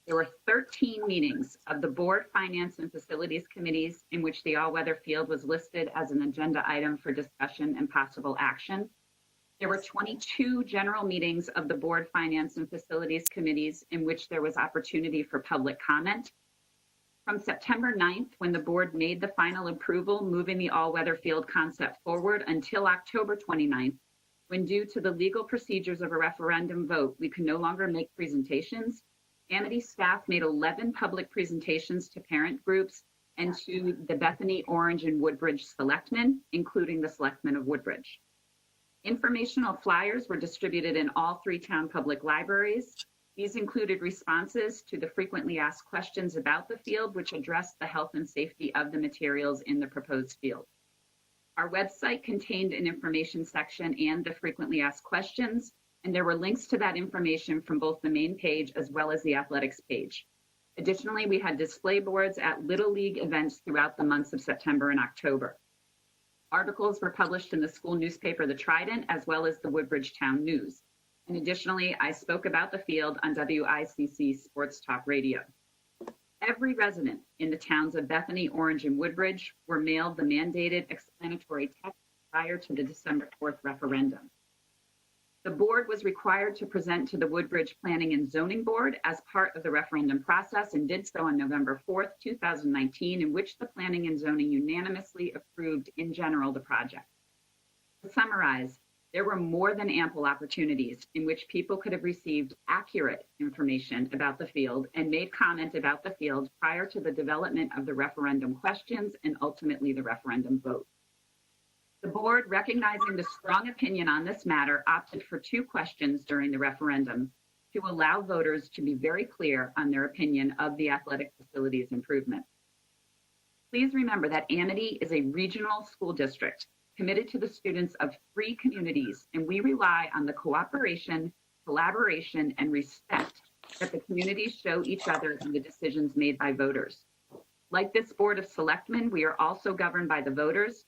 there were 13 meetings of the Board Finance and Facilities Committees in which the all-weather field was listed as an agenda item for discussion and possible action. There were 22 general meetings of the Board Finance and Facilities Committees in which there was opportunity for public comment. From September 9th, when the board made the final approval, moving the all-weather field concept forward, until October 29th, when due to the legal procedures of a referendum vote, we could no longer make presentations, Amity staff made 11 public presentations to parent groups and to the Bethany, Orange, and Woodbridge Selectmen, including the Selectmen of Woodbridge. Informational flyers were distributed in all 3 town public libraries. These included responses to the frequently asked questions about the field, which addressed the health and safety of the materials in the proposed field. Our website contained an information section and the frequently asked questions, and there were links to that information from both the main page as well as the athletics page. Additionally, we had display boards at Little League events throughout the months of September and October. Articles were published in the school newspaper, The Trident, as well as the Woodbridge Town News. And additionally, I spoke about the field on WICC Sports Talk Radio. Every resident in the towns of Bethany, Orange, and Woodbridge were mailed the mandated explanatory text prior to the December 4th referendum. The board was required to present to the Woodbridge Planning and Zoning Board as part of the referendum process and did so on November 4th, 2019, in which the Planning and Zoning unanimously approved in general the project. To summarize, there were more than ample opportunities in which people could have received accurate information about the field and made comment about the field prior to the development of the referendum questions and ultimately the referendum vote. The board, recognizing the strong opinion on this matter, opted for 2 questions during the referendum to allow voters to be very clear on their opinion of the athletic facilities improvement. Please remember that Amity is a regional school district committed to the students of 3 communities, and we rely on the cooperation, collaboration, and respect that the communities show each other in the decisions made by voters. Like this Board of Selectmen, we are also governed by the voters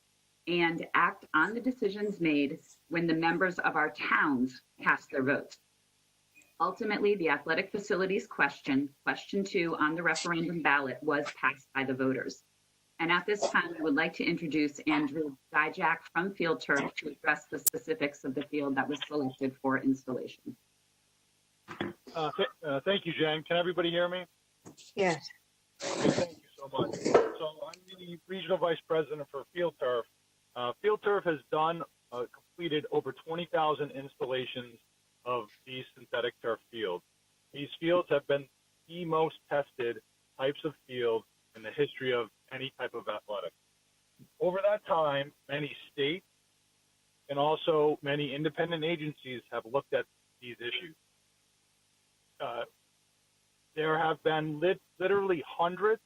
and act on the decisions made when the members of our towns cast their votes. Ultimately, the athletic facilities question 2 on the referendum ballot, was passed by the voters. And at this time, I would like to introduce Andrew Dijak from Field Turf to address the specifics of the field that was selected for installation. Thank you, Jen. Can everybody hear me? Yes. Okay, thank you so much. So I'm the Regional Vice President for Field Turf. Field Turf has completed over 20,000 installations of these synthetic turf fields. These fields have been the most tested types of field in the history of any type of athletics. Over that time, many state and also many independent agencies have looked at these issues. There have been literally hundreds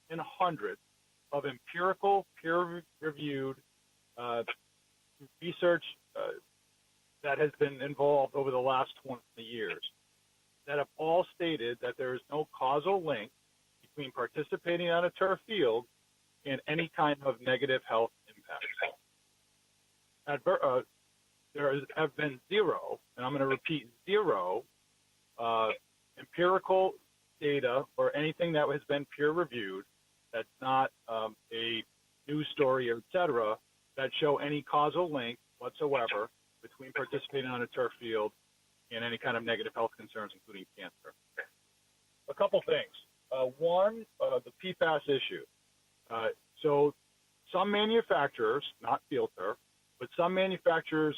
and hundreds of empirical, peer-reviewed research that has been involved over the last 20 years that have all stated that there is no causal link between participating on a turf field and any kind of negative health impact. There have been 0, and I'm going to repeat 0, empirical data or anything that has been peer-reviewed that's not a news story or et cetera, that show any causal link whatsoever between participating on a turf field and any kind of negative health concerns, including cancer. A couple things. One, the PFAS issue. So some manufacturers, not Field Turf, but some manufacturers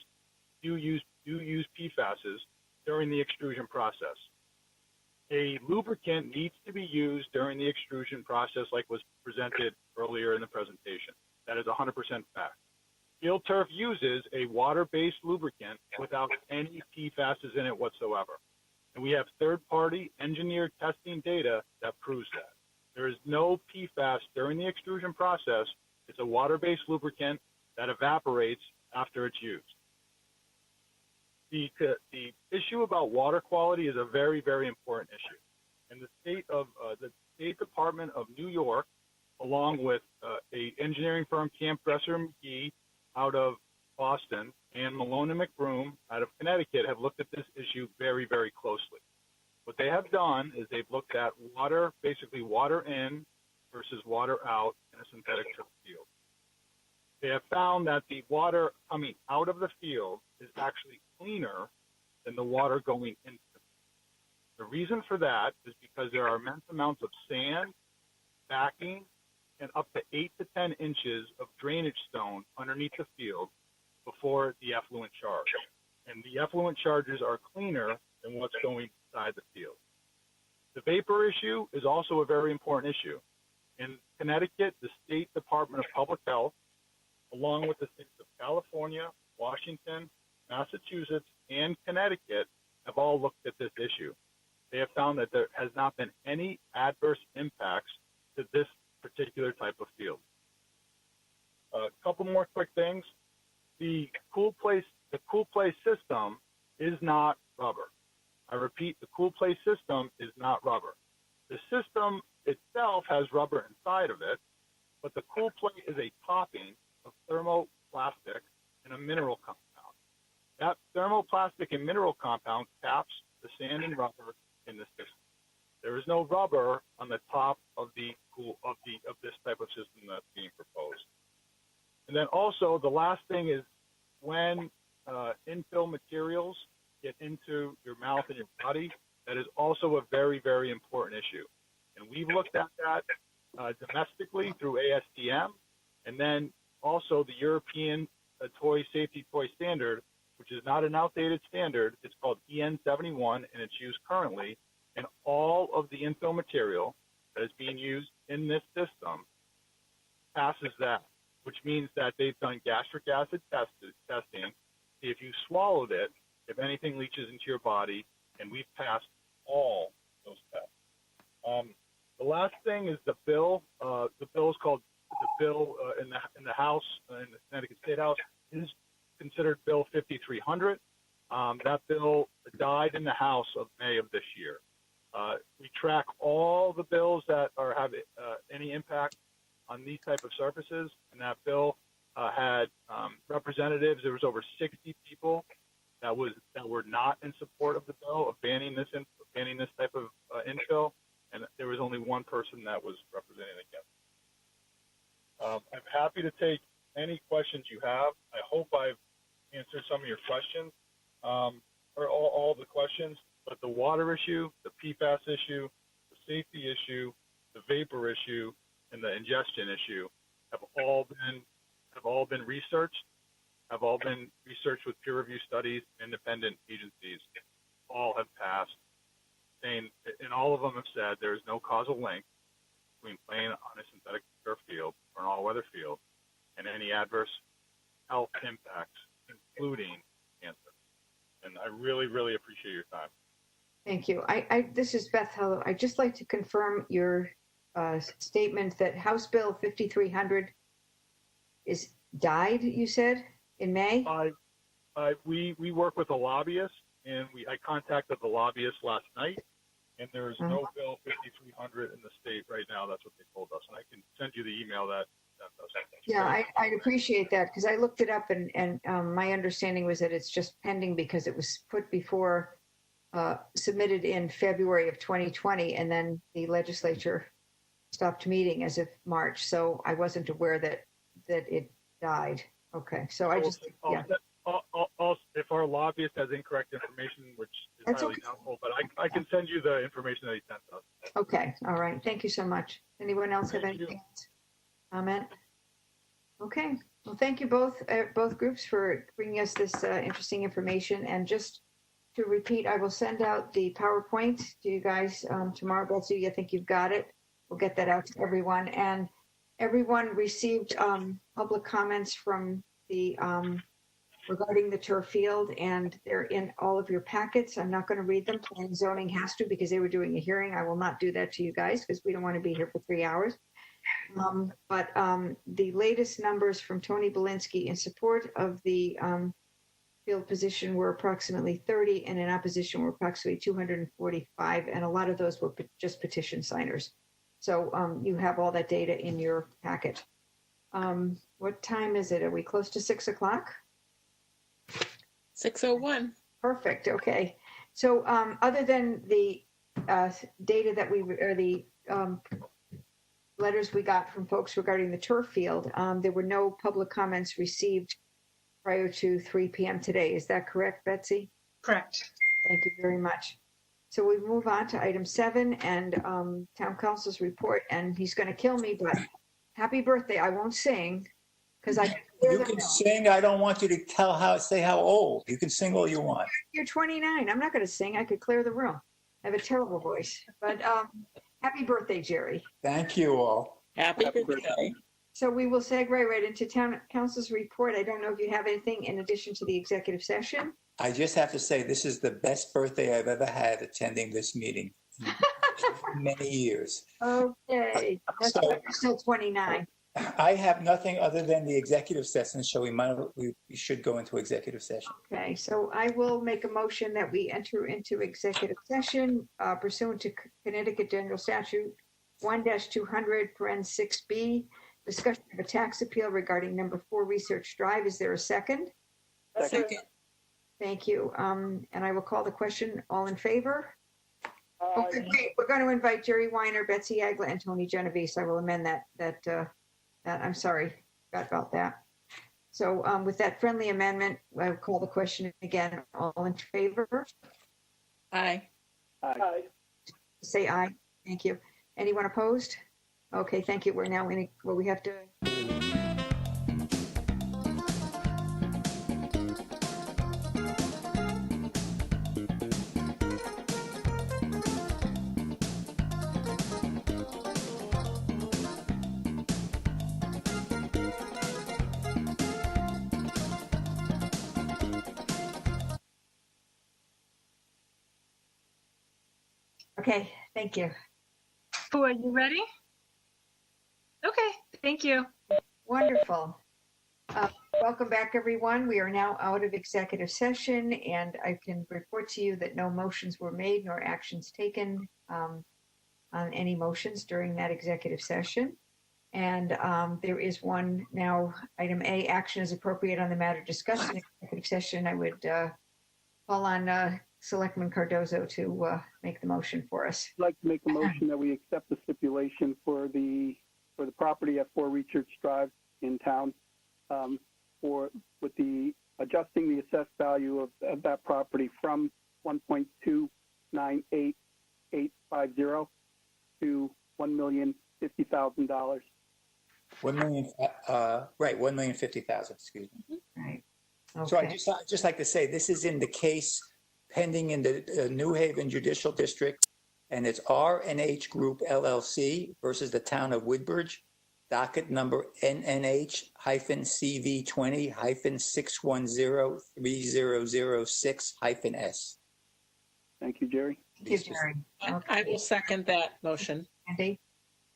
do use PFASs during the extrusion process. A lubricant needs to be used during the extrusion process like was presented earlier in the presentation. That is 100% fact. Field Turf uses a water-based lubricant without any PFASs in it whatsoever. And we have third-party engineered testing data that proves that. There is no PFAS during the extrusion process. It's a water-based lubricant that evaporates after it's used. The issue about water quality is a very, very important issue. And the State Department of New York, along with a engineering firm, Camp Dresser McGee, out of Boston, and Malone and McBroom out of Connecticut, have looked at this issue very, very closely. What they have done is they've looked at water, basically water in versus water out in a synthetic turf field. They have found that the water coming out of the field is actually cleaner than the water going into it. The reason for that is because there are immense amounts of sand, backing, and up to 8 to 10 inches of drainage stone underneath the field before the effluent charge. And the effluent charges are cleaner than what's going inside the field. The vapor issue is also a very important issue. In Connecticut, the State Department of Public Health, along with the states of California, Washington, Massachusetts, and Connecticut, have all looked at this issue. They have found that there has not been any adverse impacts to this particular type of field. A couple more quick things. The cool place system is not rubber. I repeat, the cool place system is not rubber. The system itself has rubber inside of it, but the cool plate is a topping of thermoplastic and a mineral compound. That thermoplastic and mineral compound caps the sand and rubber in the system. There is no rubber on the top of this type of system that's being proposed. And then also the last thing is when infill materials get into your mouth and your body, that is also a very, very important issue. And we've looked at that domestically through ASTM, and then also the European Safety Toy Standard, which is not an outdated standard. It's called EN71, and it's used currently. And all of the infill material that is being used in this system passes that, which means that they've done gastric acid testing. If you swallowed it, if anything leaches into your body, and we've passed all those tests. The last thing is the bill. The bill is called the bill in the House, in the Connecticut State House, is considered Bill 5300. That bill died in the House of May of this year. We track all the bills that have any impact on these type of surfaces, and that bill had representatives. There was over 60 people that were not in support of the bill of banning this type of infill, and there was only one person that was representing against it. I'm happy to take any questions you have. I hope I've answered some of your questions, or all the questions. But the water issue, the PFAS issue, the safety issue, the vapor issue, and the ingestion issue have all been researched. Have all been researched with peer review studies, independent agencies. All have passed, saying, and all of them have said there is no causal link between playing on a synthetic turf field or an all-weather field and any adverse health impacts, including cancer. And I really, really appreciate your time. Thank you. This is Beth. Hello. I'd just like to confirm your statement that House Bill 5300 is died, you said, in May? We work with a lobbyist, and I contacted the lobbyist last night, and there is no Bill 5300 in the state right now. That's what they told us, and I can send you the email that sent us. Yeah, I'd appreciate that, because I looked it up, and my understanding was that it's just pending because it was put before, submitted in February of 2020, and then the legislature stopped meeting as of March, so I wasn't aware that it died. Okay, so I just, yeah. If our lobbyist has incorrect information, which is That's highly okay. doubtful, but I can send you the information that he sent us. Okay, all right. Thank you so much. Anyone else have Thank you. anything else? Comment? Okay, well, thank you both groups for bringing us this interesting information. And just to repeat, I will send out the PowerPoint to you guys tomorrow. Betsy, I think you've got it. We'll get that out to everyone. And everyone received public comments from the regarding the turf field, and they're in all of your packets. I'm not going to read them. Planning and Zoning has to, because they were doing a hearing. I will not do that to you guys because we don't want to be here for 3 hours. But the latest numbers from Tony Belinsky in support of the field position were approximately 30, and in opposition were approximately 245, and a lot of those were just petition signers. So you have all that data in your packet. What time is it? Are we close to 6 o'clock? 6:01. Perfect. Okay. So other than the data that or the letters we got from folks regarding the turf field, there were no public comments received prior to 3 p.m. today. Is that correct, Betsy? Correct. Thank you very much. So we move on to item 7 and town council's report. And he's going to kill me, but happy birthday. I won't sing because You can sing. I don't want you to say how old. You can sing all you want. You're 29. I'm not going to sing. I could clear the room. I have a terrible voice. But happy birthday, Jerry. Thank you all. Happy Happy birthday. So we will segue right into town council's report. I don't know if you have anything in addition to the executive session. I just have to say, this is the best birthday I've ever had attending this meeting in many years. Okay, that's So- why we're still 29. I have nothing other than the executive session, so we should go into executive session. Okay, so I will make a motion that we enter into executive session pursuant to Connecticut General Statute 1-200, paren 6B, discussion of a tax appeal regarding number 4 Research Drive. Is there a second? Second. Thank you. And I will call the question. All in favor? Aye. Okay, wait, we're going to invite Jerry Weiner, Betsy Agla, and Tony Genovese. I will amend that I'm sorry, forgot about that. So with that friendly amendment, I will call the question again. All in favor? Aye. Aye. Say aye. Thank you. Anyone opposed? Okay, thank you. We're now in, well, we have to. Okay, thank you. Boo, are you ready? Okay, thank you. Wonderful. Welcome back, everyone. We are now out of executive session, and I can report to you that no motions were made nor actions taken on any motions during that executive session. And there is one now, item A, action is appropriate on the matter discussed in executive session. I would call on Selectman Cardozo to make the motion for us. I'd like to make a motion that we accept the stipulation for the property at 4 Research Drive in town, with the adjusting the assessed value of that property from 1.298850 to $1,050,000. 1,050,000, excuse me. Right. So Okay. I'd just like to say, this is in the case pending in the New Haven Judicial District, and it's R&H Group LLC versus the town of Woodbridge, docket number NNH-CV20-6103006-S. Thank you, Jerry. Thank you, Jerry. I will second that motion. Andy,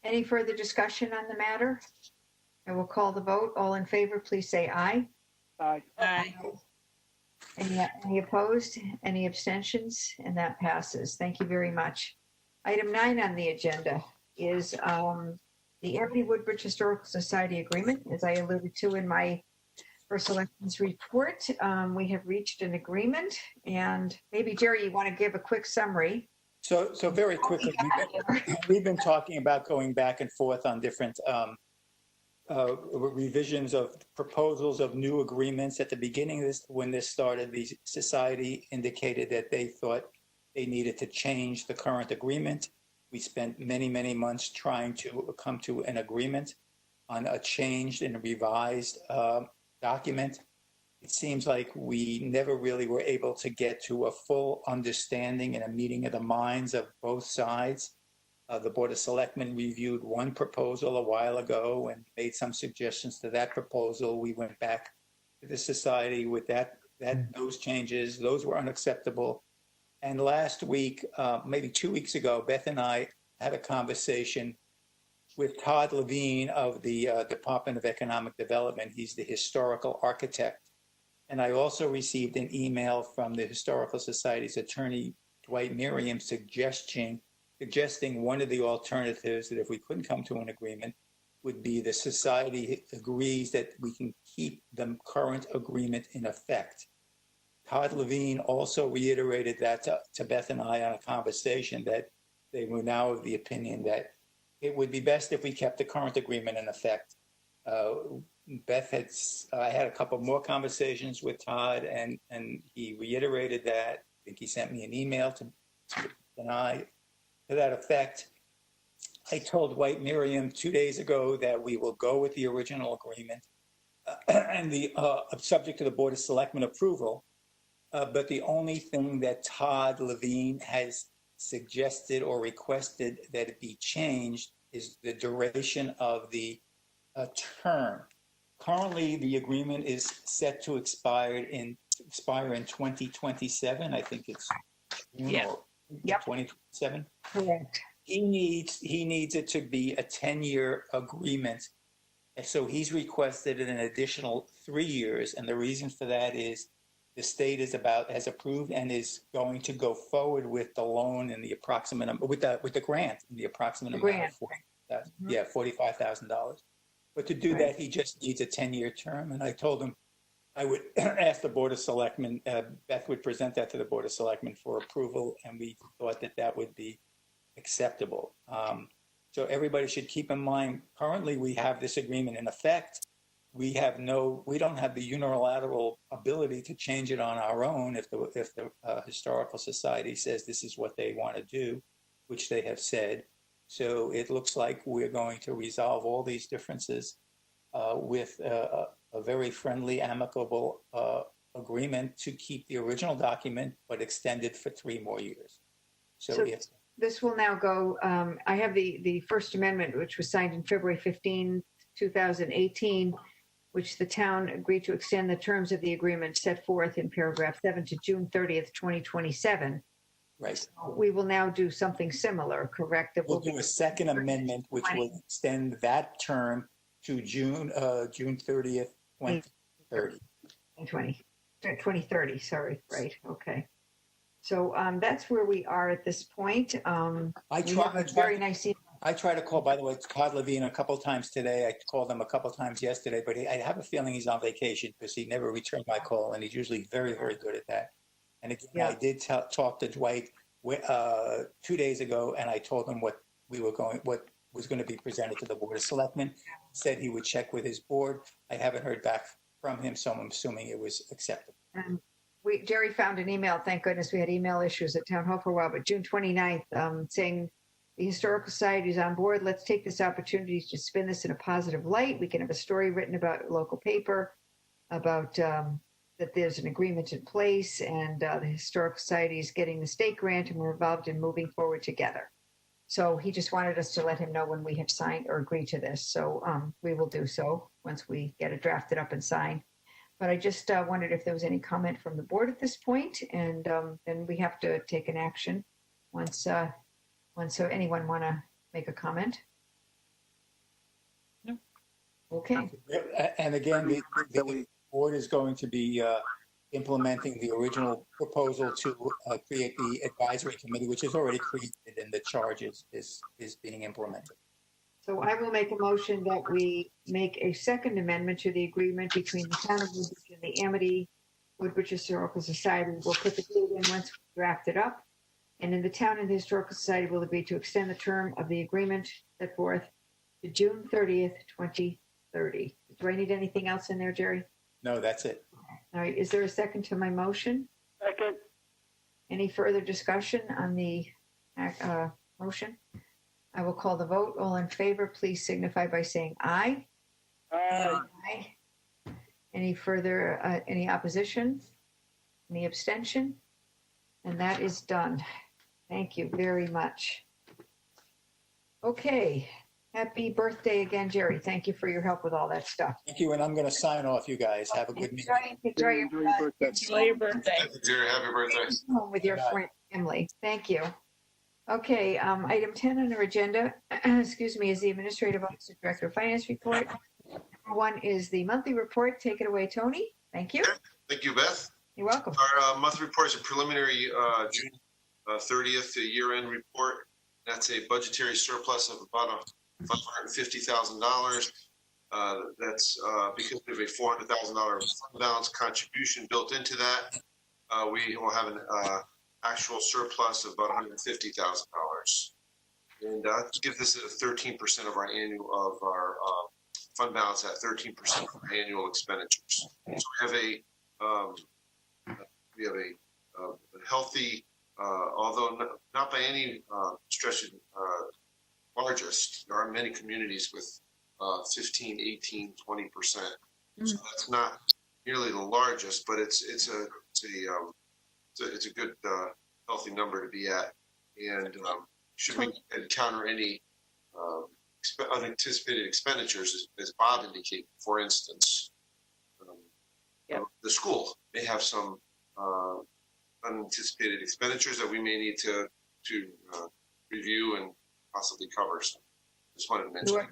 any further discussion on the matter? I will call the vote. All in favor, please say aye. Aye. Aye. Any opposed? Any abstentions? And that passes. Thank you very much. Item 9 on the agenda is the Amity-Woodbridge Historical Society Agreement. As I alluded to in my first elections report, we have reached an agreement. And maybe, Jerry, you want to give a quick summary? So very quickly, we've been talking about going back and forth on different revisions of proposals of new agreements. At the beginning of this, when this started, the society indicated that they thought they needed to change the current agreement. We spent many, many months trying to come to an agreement on a changed and revised document. It seems like we never really were able to get to a full understanding and a meeting of the minds of both sides. The Board of Selectmen reviewed one proposal a while ago and made some suggestions to that proposal. We went back to the society with those changes. Those were unacceptable. And last week, maybe 2 weeks ago, Beth and I had a conversation with Todd Levine of the Department of Economic Development. He's the historical architect. And I also received an email from the Historical Society's attorney, Dwight Merriam, suggesting one of the alternatives that if we couldn't come to an agreement would be the society agrees that we can keep the current agreement in effect. Todd Levine also reiterated that to Beth and I on a conversation that they were now of the opinion that it would be best if we kept the current agreement in effect. I had a couple more conversations with Todd and he reiterated that. I think he sent me an email to that effect. I told Dwight Merriam 2 days ago that we will go with the original agreement and the subject to the Board of Selectmen approval. But the only thing that Todd Levine has suggested or requested that it be changed is the duration of the term. Currently, the agreement is set to expire in 2027. I think it's June Yeah. or Yep. 2027. Correct. He needs it to be a 10-year agreement. And so he's requested an additional 3 years. And the reason for that is the state has approved and is going to go forward with the loan and the approximate, with the grant, and the approximate amount of $45,000. But to do that, he just needs a 10-year term. And I told him I would ask the Board of Selectmen, Beth would present that to the Board of Selectmen for approval, and we thought that would be acceptable. So everybody should keep in mind, currently we have this agreement in effect. We don't have the unilateral ability to change it on our own if the Historical Society says this is what they want to do, which they have said. So it looks like we're going to resolve all these differences with a very friendly, amicable agreement to keep the original document, but extend it for 3 more years. So this will now go, I have the First Amendment, which was signed in February 15, 2018, which the town agreed to extend the terms of the agreement set forth in paragraph 7 to June 30th, 2027. Right. So we will now do something similar, correct? We'll do a second amendment, which will extend that term to June 30th, 2030. 2030, sorry, right, okay. So that's where we are at this point. Very nice email. I try to call, by the way, Todd Levine a couple times today. I called him a couple times yesterday, but I have a feeling he's on vacation because he never returned my call, and he's usually very, very good at that. And again, I did talk to Dwight 2 days ago, and I told him what was going to be presented to the Board of Selectmen. Said he would check with his board. I haven't heard back from him, so I'm assuming it was acceptable. Jerry found an email. Thank goodness we had email issues at Town Hall for a while, but June 29th, saying the Historical Society is on board. Let's take this opportunity to spin this in a positive light. We can have a story written about a local paper about that there's an agreement in place, and the Historical Society is getting the state grant, and we're involved in moving forward together. So he just wanted us to let him know when we have signed or agreed to this. So we will do so once we get it drafted up and signed. But I just wondered if there was any comment from the board at this point, and then we have to take an action once anyone want to make a comment? No. Okay. And again, the board is going to be implementing the original proposal to create the advisory committee, which is already created, and the charge is being implemented. So I will make a motion that we make a second amendment to the agreement between the town of Woodbridge and the Amity-Woodbridge Historical Society. We'll put the date in once we draft it up. And in the town and the Historical Society will agree to extend the term of the agreement set forth to June 30th, 2030. Do I need anything else in there, Jerry? No, that's it. All right. Is there a second to my motion? Second. Any further discussion on the motion? I will call the vote. All in favor, please signify by saying aye. Aye. Aye. Any further, any opposition? Any abstention? And that is done. Thank you very much. Okay. Happy birthday again, Jerry. Thank you for your help with all that stuff. Thank you, and I'm going to sign off, you guys. Have a good meeting. Enjoy your birthday. Enjoy your birthday. Jerry, happy birthday. Home with your friend, family. Thank you. Okay, item 10 on our agenda, excuse me, is the Administrative Officer Director of Finance report. Number 1 is the monthly report. Take it away, Tony. Thank you. Thank you, Beth. You're welcome. Our monthly report is a preliminary June 30th year-end report. That's a budgetary surplus of about $550,000. That's because we have a $400,000 fund balance contribution built into that. We will have an actual surplus of about $150,000, and gives us 13% of our annual fund balance at 13% of our annual expenditures. So we have a healthy, although not by any stretch largest. There are many communities with 15, 18, 20%. So that's not nearly the largest, but it's a good healthy number to be at, and should we encounter any unanticipated expenditures, as Bob indicated. For instance, the school may have some unanticipated expenditures that we may need to review and possibly cover. So just wanted to mention. You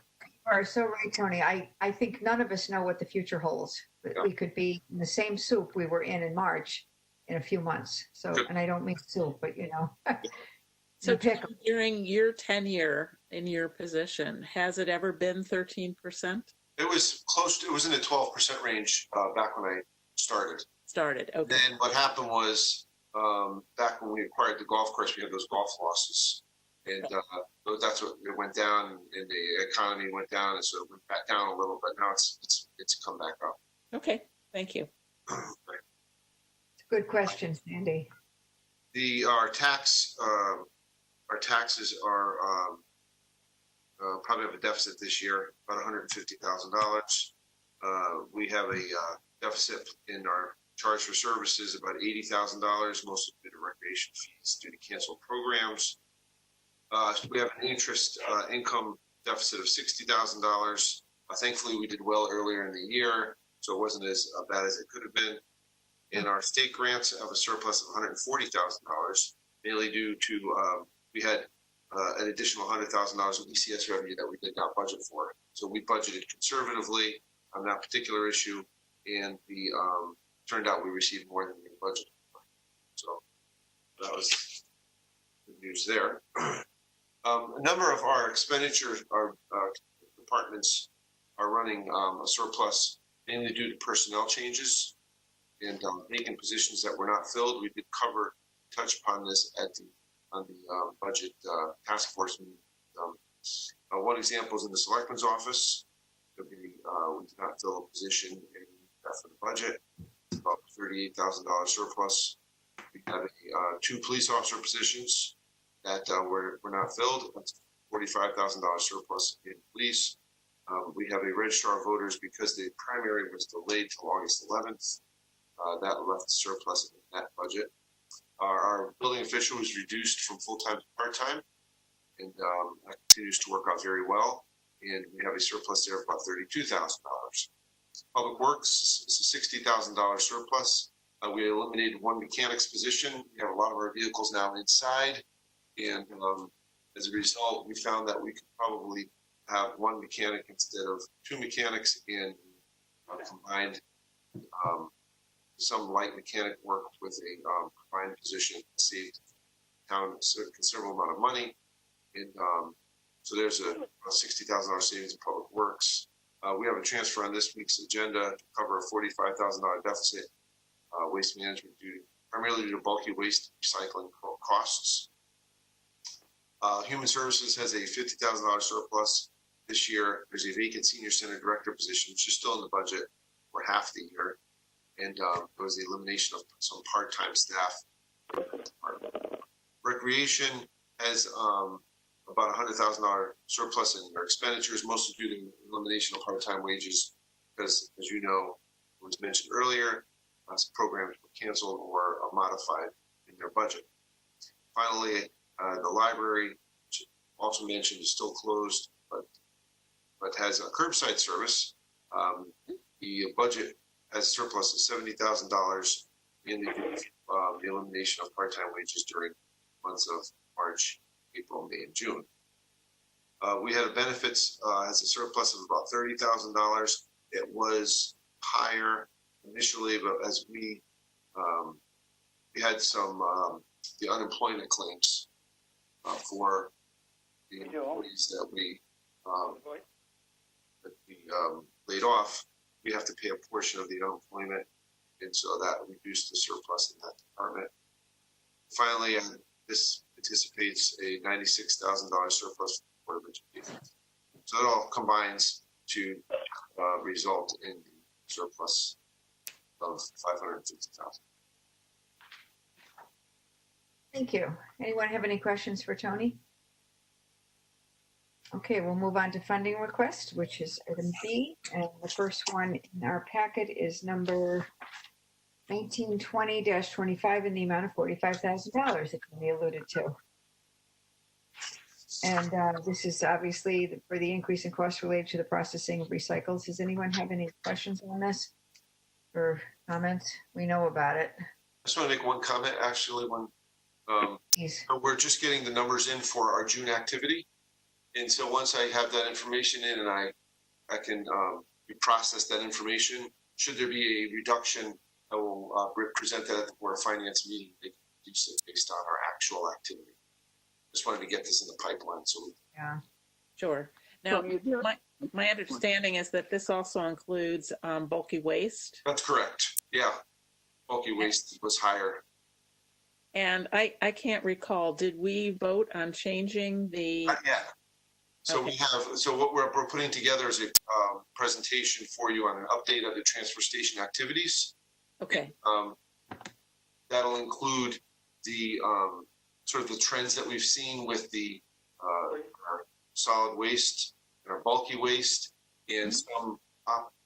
are so right, Tony. I think none of us know what the future holds. Yeah. We could be in the same soup we were in March in a few months. So, and I don't mean soup, but So during your tenure in your position, has it ever been 13%? It was close to, it was in the 12% range back when I started. Okay. Then what happened was, back when we acquired the golf course, we had those golf losses. And that's what it went down, and the economy went down, and so it went back down a little, but now it's come back up. Okay, thank you. Right. It's a good question, Sandy. Our taxes are probably have a deficit this year, about $150,000. We have a deficit in our charge for services, about $80,000, mostly due to recreation fees due to canceled programs. We have an interest income deficit of $60,000. Thankfully, we did well earlier in the year, so it wasn't as bad as it could have been. And our state grants have a surplus of $140,000, mainly due to we had an additional $100,000 of ECS revenue that we did not budget for. So we budgeted conservatively on that particular issue, and the turned out we received more than we budgeted for. So that was good news there. A number of our expenditures, our departments are running a surplus, mainly due to personnel changes and vacant positions that were not filled. We did touch upon this on the budget task force meeting. One example is in the Selectmen's office. We did not fill a position for the budget. It's about $38,000 surplus. We have 2 police officer positions that were not filled. That's $45,000 surplus in police. We have a registrar of voters because the primary was delayed till August 11th. That left surplus in that budget. Our building official was reduced from full-time to part-time, and that continues to work out very well. And we have a surplus there of about $32,000. Public Works is a $60,000 surplus. We eliminated 1 mechanic's position. We have a lot of our vehicles now inside, and as a result, we found that we could probably have 1 mechanic instead of 2 mechanics, and combined some light mechanic work with a combined position, saved town a considerable amount of money. And so there's a $60,000 savings in Public Works. We have a transfer on this week's agenda to cover a $45,000 deficit, waste management primarily due to bulky waste recycling costs. Human Services has a $50,000 surplus this year. There's a vacant senior center director position, which is still in the budget for half the year. And there was the elimination of some part-time staff. Recreation has about $100,000 surplus in their expenditures, mostly due to elimination of part-time wages, because, as you know, it was mentioned earlier, some programs were canceled or modified in their budget. Finally, the library, which also mentioned, is still closed, but has a curbside service. The budget has a surplus of $70,000 in the elimination of part-time wages during months of March, April, May, and June. We had a benefits has a surplus of about $30,000. It was higher initially, but as we had some the unemployment claims for the employees that we laid off, we have to pay a portion of the unemployment, and so that reduced the surplus in that department. Finally, this anticipates a $96,000 surplus for the Board of Education. So it all combines to result in the surplus of $550,000. Thank you. Anyone have any questions for Tony? Okay, we'll move on to funding request, which is item B. And the first one in our packet is number 1920-25 in the amount of $45,000 that Tony alluded to. And this is obviously for the increase in costs related to the processing of recycles. Does anyone have any questions on this or comments? We know about it. I just want to make one comment, actually, Please. we're just getting the numbers in for our June activity. And so once I have that information in and I can process that information, should there be a reduction, I will present that at the Board of Finance meeting. They can reduce it based on our actual activity. Just wanted to get this in the pipeline. So Yeah. Sure. Now, Tony, is there- my understanding is that this also includes bulky waste. that's correct. Yeah. Bulky waste was higher. And I can't recall, did we vote on changing the? Not yet. So Okay. what we're putting together is a presentation for you on an update of the transfer station activities. Okay, That'll include the sort of the trends that we've seen with the our solid waste and our bulky waste, and some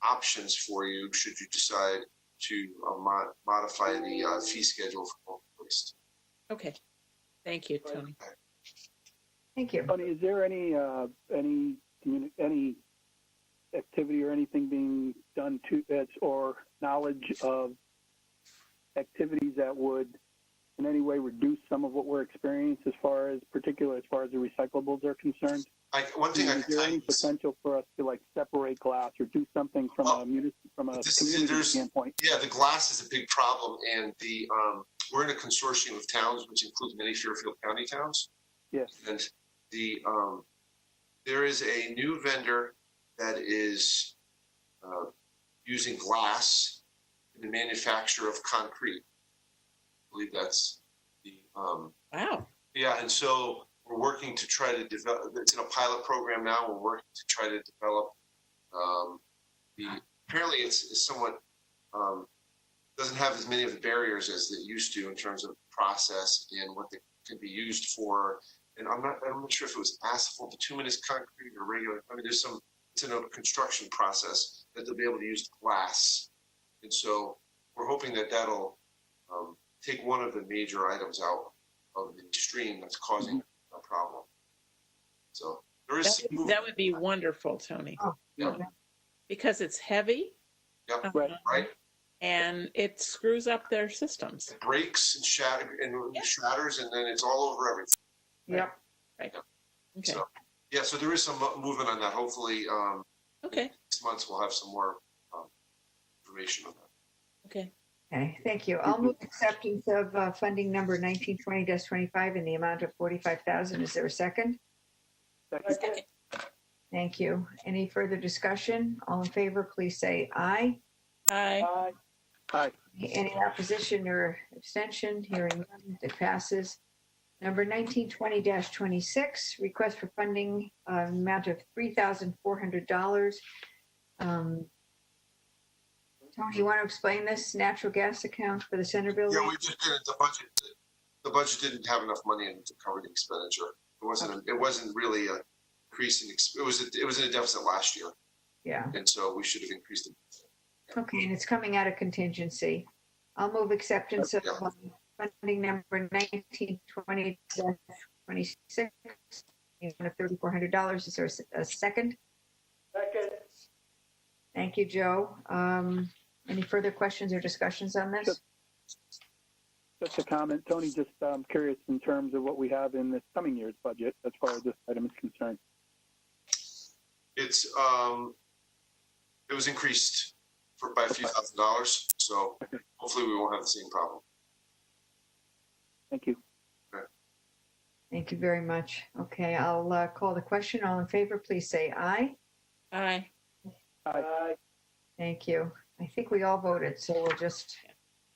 options for you should you decide to modify the fee schedule for bulky waste. okay. Thank you, Tony. Thank you. Tony, is there any activity or anything being done or knowledge of activities that would in any way reduce some of what we're experiencing as far as the recyclables are concerned? One thing I Is can there tell any you is, potential for us to like separate glass or do something from a community standpoint? yeah, the glass is a big problem, and we're in a consortium of towns, which includes many Fairfield County towns. Yes. And there is a new vendor that is using glass in the manufacture of concrete. I believe that's the Wow. yeah, and so we're working to try to develop. It's in a pilot program now. We're working to try to develop apparently it's somewhat doesn't have as many of the barriers as it used to in terms of process and what they can be used for. And I'm not sure if it was asphalt, bituminous concrete, or regular. I mean, it's in a construction process that they'll be able to use glass. And so we're hoping that that'll take one of the major items out of the stream that's causing a problem. So there is That would be wonderful, Tony. Oh, yeah. Because it's heavy. Yep. Right. And it screws up their systems. It breaks and shatters, and then it's all over everything. Yep. Right. Okay. So, yeah, so there is some movement on that. Hopefully, Okay. 6 months we'll have some more information on that. Okay. Okay, thank you. I'll move acceptance of funding number 1920-25 in the amount of $45,000. Is there a second? Second. Thank you. Any further discussion? All in favor, please say aye. Aye. Aye. Any opposition or abstention? Hearing none, it passes. Number 1920-26, request for funding amount of $3,400. Tony, you want to explain this natural gas account for the center building? Yeah, we just did it. The budget didn't have enough money in it to cover the expenditure. It wasn't really a increase in. It was in a deficit last year. Yeah. And so we should have increased it. Okay, and it's coming out of contingency. I'll move acceptance of funding number 1920-26, of $3,400. Is there a second? Second. Thank you, Joe. Any further questions or discussions on this? Just a comment, Tony, just curious in terms of what we have in this coming year's budget as far as this item is concerned. It was increased by a few $1,000s, so hopefully we won't have the same problem. Thank you. Thank you very much. Okay, I'll call the question. All in favor, please say aye. Aye. Aye. Thank you. I think we all voted, so we'll just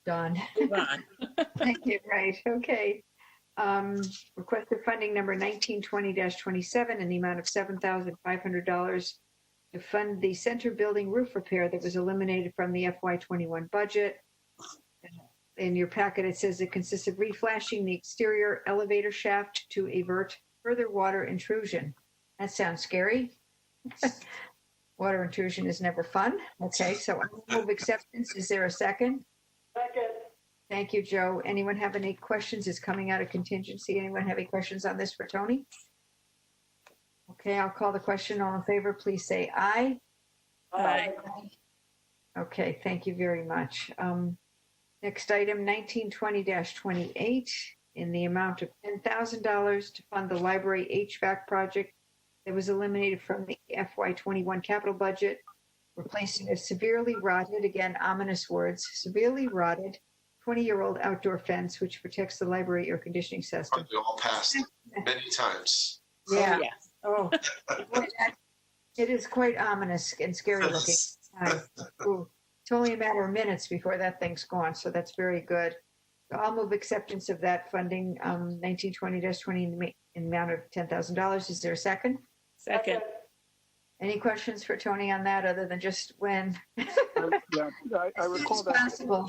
done. Move on. Thank you. Right. Okay. Requested funding number 1920-27 in the amount of $7,500 to fund the center building roof repair that was eliminated from the FY21 budget. In your packet, it says it consists of reflashing the exterior elevator shaft to avert further water intrusion. That sounds scary. Water intrusion is never fun. Okay, so I'll move acceptance. Is there a second? Second. Thank you, Joe. Anyone have any questions? It's coming out of contingency. Anyone have any questions on this for Tony? Okay, I'll call the question. All in favor, please say aye. Aye. Okay, thank you very much. Next item, 1920-28, in the amount of $10,000 to fund the library HVAC project that was eliminated from the FY21 capital budget, replacing a severely rotted, again, ominous words, severely rotted 20-year-old outdoor fence which protects the library air conditioning system. We all passed many times. Yeah. Yes. Oh, boy, it is quite ominous and scary looking. Ooh, it's only a matter of minutes before that thing's gone, so that's very good. So I'll move acceptance of that funding, 1920-20 in the amount of $10,000. Is there a second? Second. Any questions for Tony on that other than just when? Yeah, I recall It's that. possible.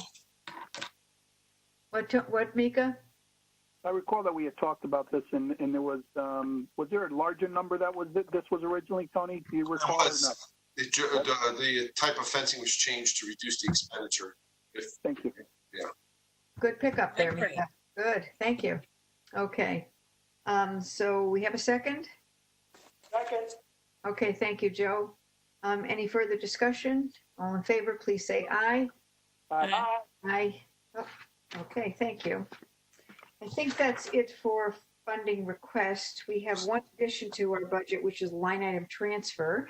What, Mika? I recall that we had talked about this, and there was there a larger number that this was originally, Tony? Do you recall or not? The type of fencing was changed to reduce the expenditure. Thank you. Yeah. Good pickup there, Great. Mika. Good, thank you. Okay, so we have a second? Second. Okay, thank you, Joe. Any further discussion? All in favor, please say aye. Aye. Aye. Oh, okay, thank you. I think that's it for funding requests. We have one addition to our budget, which is line item transfer.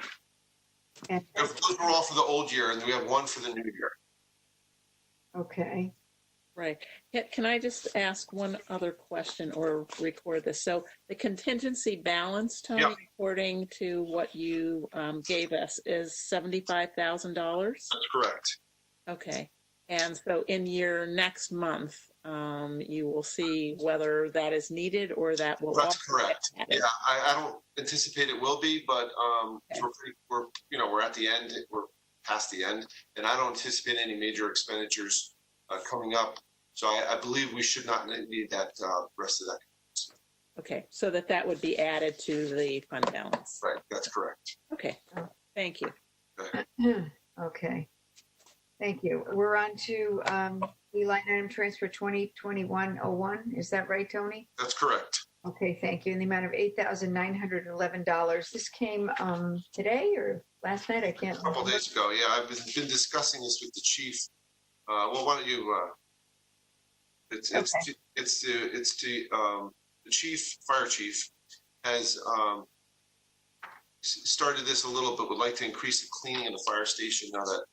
And, Those were all for the old year, and we have one for the new year. okay, Right. Can I just ask one other question or record this? So the contingency balance, Tony, Yeah. according to what you gave us, is $75,000? That's correct. Okay. And so in your next month, you will see whether that is needed or that will. That's also get correct. added. Yeah, I don't anticipate it will be, but we're at the end. We're past the end, and I don't anticipate any major expenditures coming up. So I believe we should not need that rest of that. Okay, so that would be added to the fund balance. Right, that's correct. Okay, thank you. okay. Thank you. We're on to the line item transfer 2021-01. Is that right, Tony? That's correct. Okay, thank you. In the amount of $8,911. This came today or last night? I can't A couple remember. days ago, yeah, I've been discussing this with the chief. Well, why don't you? The chief, fire chief, has started this a little bit. Would like to increase the cleaning in the fire station now that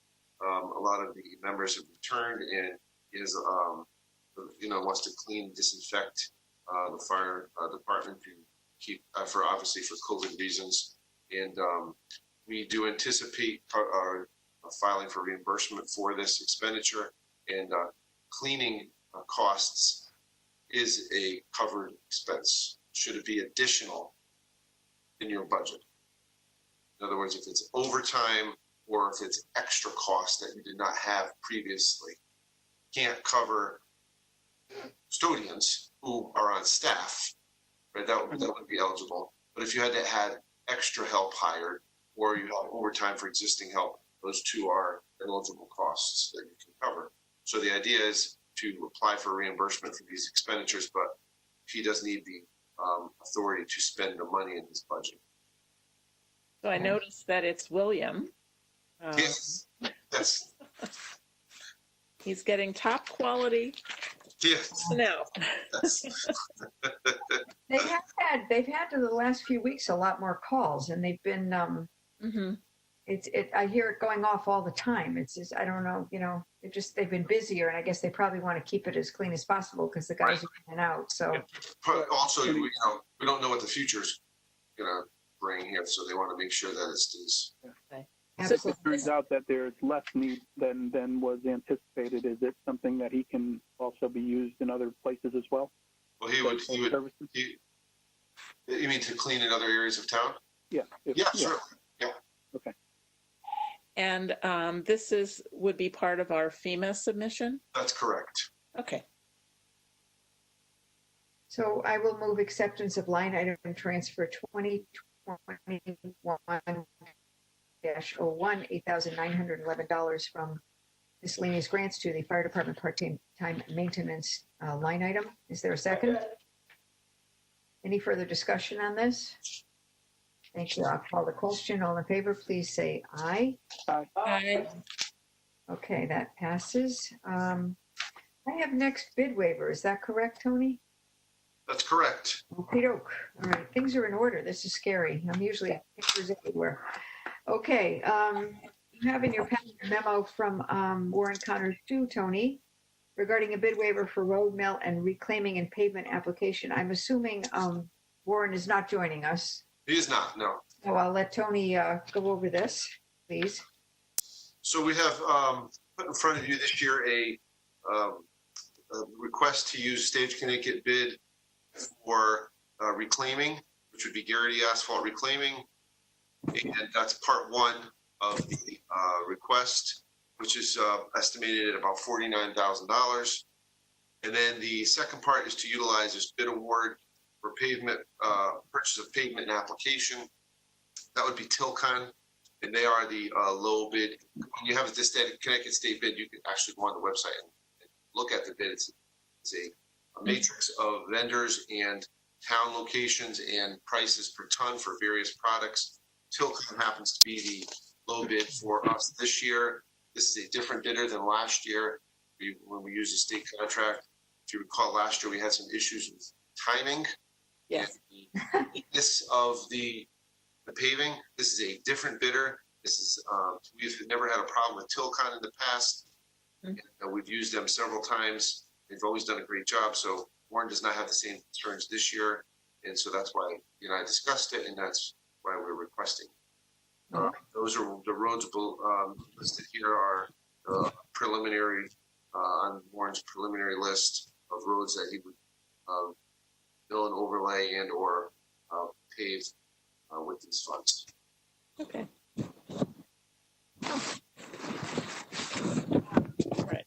a lot of the members have returned, and is wants to clean and disinfect the fire department to keep for obviously for COVID reasons, and we do anticipate filing for reimbursement for this expenditure, and cleaning costs is a covered expense. Should it be additional in your budget? In other words, if it's overtime or if it's extra cost that you did not have previously, can't cover custodians who are on staff, right? That would be eligible. But if you had to add extra help hired, or you have overtime for existing help, those two are eligible costs that you can cover. So the idea is to apply for reimbursement for these expenditures, but he does need the authority to spend the money in his budget. So I noticed that it's William. Yes, that's He's getting top quality yes. personnel. They've had to the last few weeks a lot more calls, and they've been Mm-hmm. I hear it going off all the time. It's just, I don't know, they've been busier, and I guess they probably want to keep it as clean as possible because the guys are in and out. So But also, we don't know what the future's gonna bring here, so they want to make sure that it stays. If it turns out that there's less need than was anticipated, is it something that he can also be used in other places as well? Well, you mean to clean in other areas of town? Yeah. Yeah, certainly. Yeah. Okay. And this would be part of our FEMA submission? That's correct. Okay. So I will move acceptance of line item transfer 2021-01, $8,911 from miscellaneous grants to the fire department part-time maintenance line item. Is there a second? Any further discussion on this? Thank you. I'll call the question. All in favor, please say aye. Aye. Okay, that passes. I have next bid waiver. Is that correct, Tony? That's correct. Okey-doke. All right, things are in order. This is scary. I'm usually papers everywhere. Okay, you have in your packet a memo from Warren Connors too, Tony, regarding a bid waiver for road mill and reclaiming and pavement application. I'm assuming Warren is not joining us. He is not, no. So I'll let Tony go over this, please. So we have put in front of you this year a request to use State of Connecticut bid for reclaiming, which would be Garrity asphalt reclaiming. And that's part one of the request, which is estimated at about $49,000. And then the second part is to utilize this bid award for pavement, purchase of pavement and application. That would be Tilcon, and they are the low bid. When you have this Connecticut State bid, you can actually go on the website and look at the bid. It's a matrix of vendors and town locations and prices per ton for various products. Tilcon happens to be the low bid for us this year. This is a different bidder than last year when we used a state contract. If you recall, last year we had some issues with timing. Yes. And the weakness of the paving. This is a different bidder. This is we've never had a problem with Tilcon in the past. And we've used them several times. They've always done a great job. So Warren does not have the same concerns this year, and so that's why you and I discussed it, and that's why we're requesting. Those are the roads listed here are preliminary on Warren's preliminary list of roads that he would fill an overlay and or pave with these funds. Okay. All right.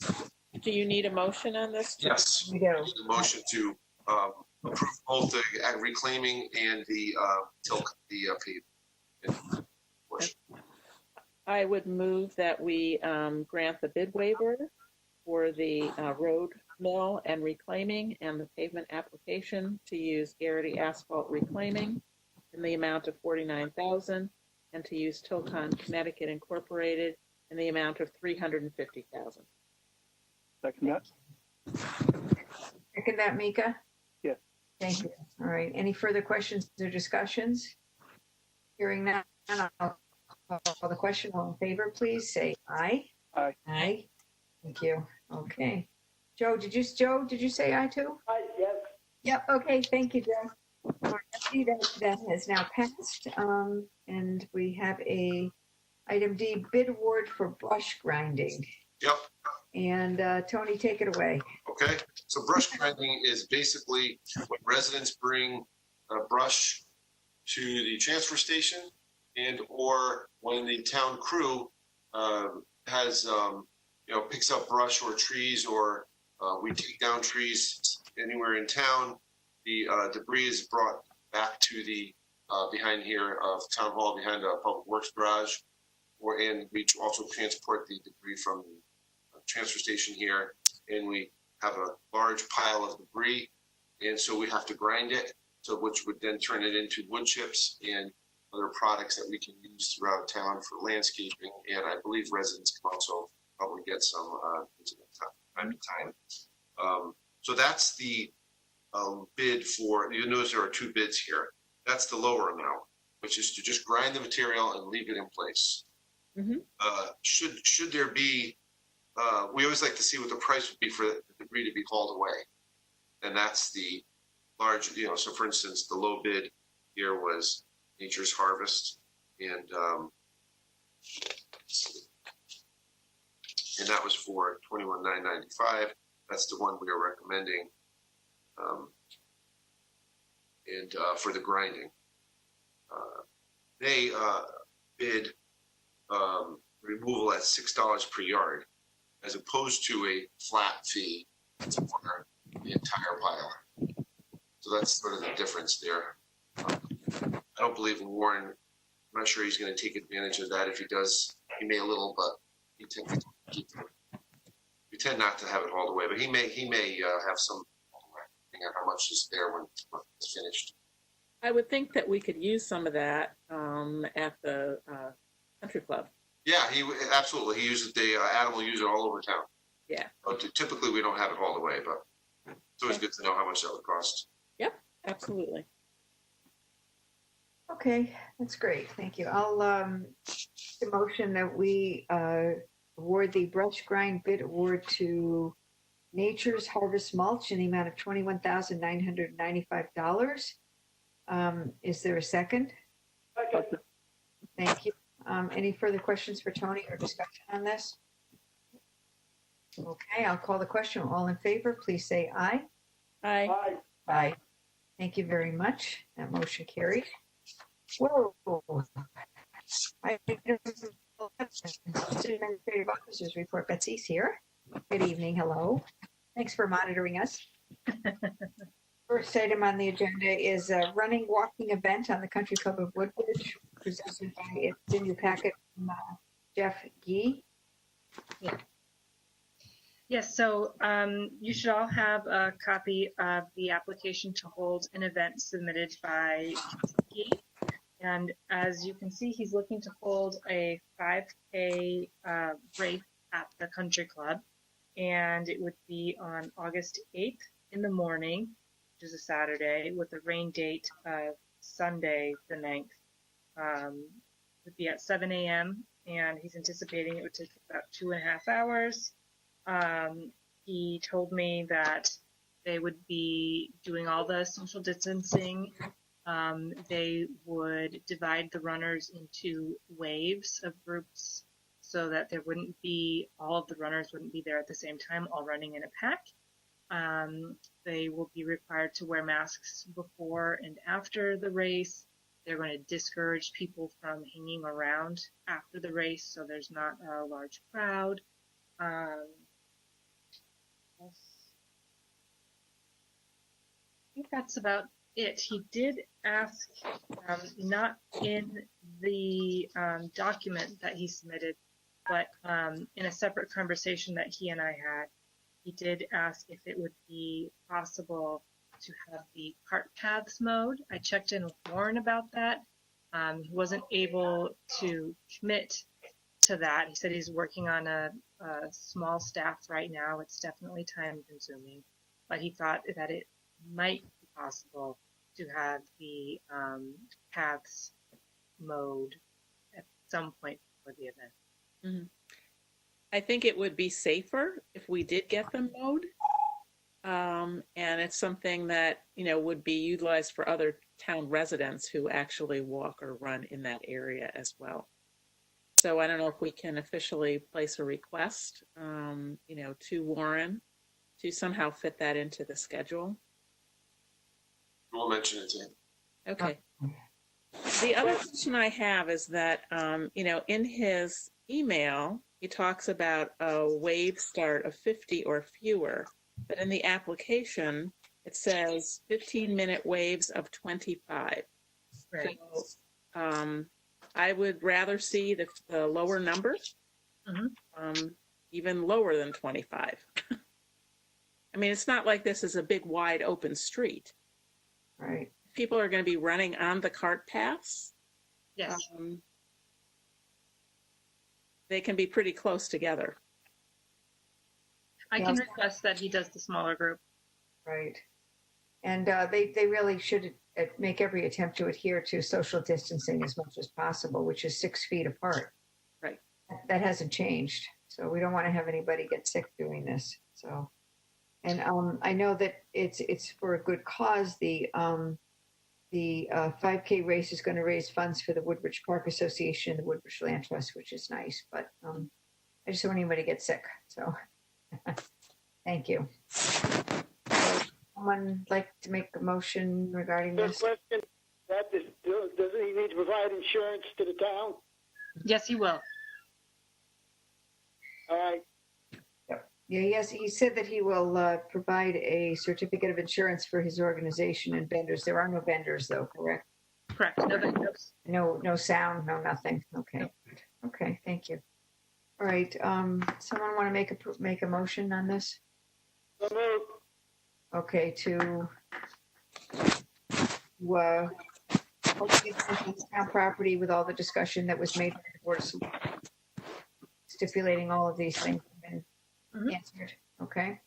Do you need a motion on this? Yes. We do. I need a motion to approve both the reclaiming and the pavement portion. I would move that we grant the bid waiver for the road mill and reclaiming and the pavement application to use Garrity asphalt reclaiming in the amount of $49,000 and to use Tilcon Connecticut Incorporated in the amount of $350,000. Second that? Second that, Mika? Yes. Thank you. All right. Any further questions or discussions? Hearing none, I'll call the question. All in favor, please say aye. Aye. Aye. Thank you. Okay. Joe, did you say aye too? Aye, yes. Yep. Okay. Thank you, Joe. All right, I see that has now passed. And we have a item D, bid award for brush grinding. Yep. And Tony, take it away. Okay. So brush grinding is basically when residents bring a brush to the transfer station, and or when the town crew has picks up brush or trees, or we take down trees anywhere in town. The debris is brought back to the behind here of Town Hall, behind a Public Works garage, and we also transport the debris from the transfer station here, and we have a large pile of debris, and so we have to grind it, so which would then turn it into wood chips and other products that we can use throughout town for landscaping, and I believe residents can also probably get some time to time. So that's the bid for, you notice there are two bids here. That's the lower amount, which is to just grind the material and leave it in place. Mm-hmm. Should there be, we always like to see what the price would be for the debris to be hauled away. And that's the large, so for instance, the low bid here was Nature's Harvest, and that was for $21,995. That's the one we are recommending. And for the grinding, they bid removal at $6 per yard, as opposed to a flat fee for the entire pile. So that's sort of the difference there. I don't believe in Warren. I'm not sure he's going to take advantage of that. If he does, he may a little, but we tend not to have it hauled away. But he may have some, depending on how much is there when it's finished. I would think that we could use some of that at the country club. Yeah, absolutely. He uses Adam will use it all over town. Yeah. Typically, we don't have it all the way, but it's always good to know how much that would cost. Yep, absolutely. Okay, that's great. Thank you. I'll the motion that we award the brush grind bid award to Nature's Harvest Mulch in the amount of $21,995. Is there a second? Second. Thank you. Any further questions for Tony or discussion on this? Okay, I'll call the question. All in favor, please say aye. Aye. Aye. Aye. Thank you very much. That motion carries. Whoa. Administrative Officers Report. Betsy's here. Good evening. Hello. Thanks for monitoring us. First item on the agenda is a running walking event on the Country Club of Woodbridge, presented by, it's in your packet, from Jeff Gee. Yes, so you should all have a copy of the application to hold an event submitted by Gee. And as you can see, he's looking to hold a 5K race at the Country Club. And it would be on August 8th in the morning, which is a Saturday, with a rain date of Sunday the 9th. It would be at 7 a.m. and he's anticipating it would take about 2.5 hours. He told me that they would be doing all the social distancing. They would divide the runners into waves of groups so that there wouldn't be, all of the runners wouldn't be there at the same time, all running in a pack. They will be required to wear masks before and after the race. They're going to discourage people from hanging around after the race so there's not a large crowd. I think that's about it. He did ask, not in the document that he submitted, but in a separate conversation that he and I had, he did ask if it would be possible to have the cart paths mowed. I checked in with Warren about that. He wasn't able to commit to that. He said he's working on a small staff right now. It's definitely time consuming, but he thought that it might be possible to have the paths mowed at some point before the event. Mm-hmm. I think it would be safer if we did get them mowed. And it's something that, would be utilized for other town residents who actually walk or run in that area as well. So I don't know if we can officially place a request, to Warren to somehow fit that into the schedule. We'll mention it to him. Okay. The other question I have is that, in his email, he talks about a wave start of 50 or fewer, but in the application, it says 15-minute waves of 25. Right. So, I would rather see the lower number, even lower than 25. I mean, it's not like this is a big, wide open street. Right. People are going to be running on the cart paths. Yes. They can be pretty close together. I can request that he does the smaller group. Right. And they really should make every attempt to adhere to social distancing as much as possible, which is 6 feet apart. Right. That hasn't changed. So we don't want to have anybody get sick doing this. So, and I know that it's for a good cause. The 5K race is going to raise funds for the Woodbridge Park Association and the Woodbridge Land Trust, which is nice. But I just don't want anybody to get sick. So thank you. Someone like to make a motion regarding Good this? question. Does he need to provide insurance to the town? Yes, he will. All right. Yeah, yes, he said that he will provide a certificate of insurance for his organization and vendors. There are no vendors, though, correct? Correct. No vendors. No sound, no nothing. Okay. No. Okay, thank you. All right. Someone want to make a motion on this? So moved. Okay, to hopefully it's town property with all the discussion that was made by the Board of Selectmen, stipulating all of these things have been answered. Okay.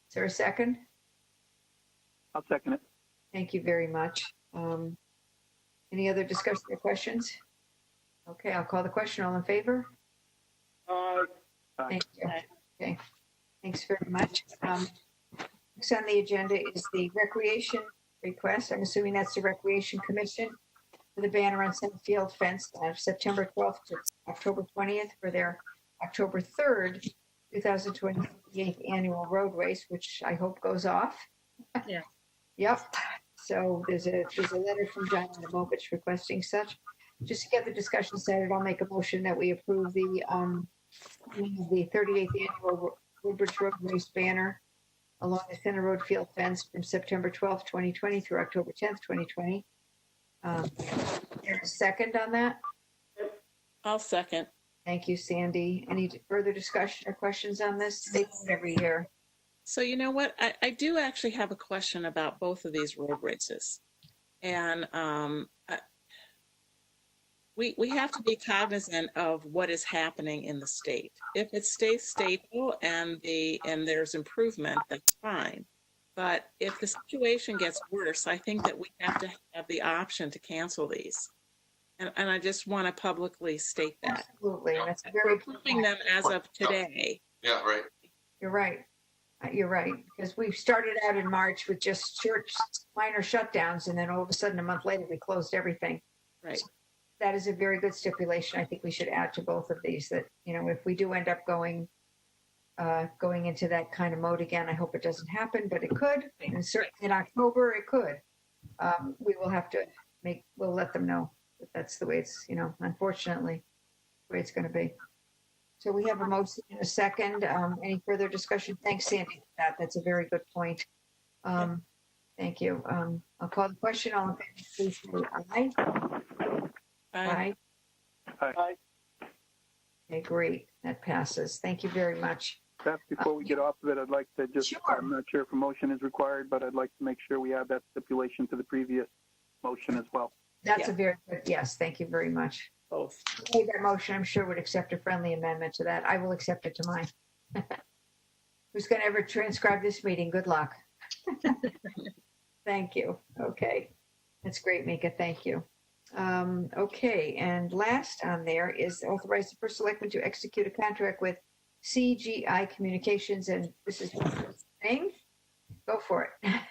Is there a second? I'll second it. Thank you very much. Any other discussion or questions? Okay, I'll call the question. All in favor? Thank you. Okay, thanks very much. Next on the agenda is the recreation request. I'm assuming that's the Recreation Commission for the banner on Center Field fence of September 12th to October 20th for their October 3rd, 2028 annual road race, which I hope goes off. Yeah. Yep. So there's a letter from John Adamovich requesting such. Just to get the discussion started, I'll make a motion that we approve the 38th annual Woodbridge Road Race banner along the Center Road Field fence from September 12th, 2020 through October 10th, 2020. There's a second on that? I'll second. Thank you, Sandy. Any further discussion or questions on this? They do it every year. So you know what? I do actually have a question about both of these road races. And we have to be cognizant of what is happening in the state. If it stays stable and there's improvement, that's fine. But if the situation gets worse, I think that we have to have the option to cancel these. And I just want to publicly state that. Absolutely. That's very approving them as of today. Yeah, right. You're right. You're right. Because we started out in March with just church minor shutdowns, and then all of a sudden a month later we closed everything. Right. So that is a very good stipulation. I think we should add to both of these that, you know, if we do end up going into that kind of mode again, I hope it doesn't happen, but it could. And certainly in October it could. We will have to we'll let them know that that's the way it's, you know, unfortunately, the way it's going to be. So we have a motion in a second. Any further discussion? Thanks, Sandy, for that. That's a very good point. Thank you. I'll call the question. All in favor, please say aye. Aye. Okay, great. That passes. Thank you very much. Perhaps before we get off of it, I'd like to just, Sure. I'm not sure if a motion is required, but I'd like to make sure we add that stipulation to the previous motion as well. That's a very good, yes, thank you very much. Both. Who made that motion, I'm sure would accept a friendly amendment to that. I will accept it to mine. Who's going to ever transcribe this meeting? Good luck. Thank you. Okay. That's great, Mika. Thank you. Okay, and last on there is authorize the first selectman to execute a contract with CGI Communications, and this is thing. Go for it.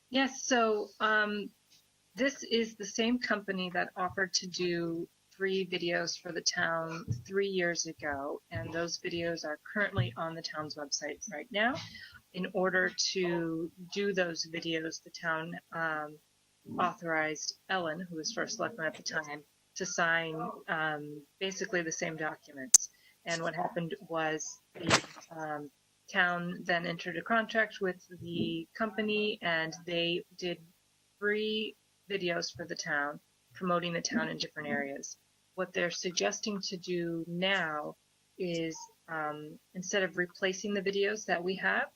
Yes, so this is the same company that offered to do 3 videos for the town 3 years ago, and those videos are currently on the town's website right now. In order to do those videos, the town authorized Ellen, who was first selectman at the time, to sign basically the same documents. And what happened was the town then entered a contract with the company, and they did 3 videos for the town, promoting the town in different areas. What they're suggesting to do now is, instead of replacing the videos that we have,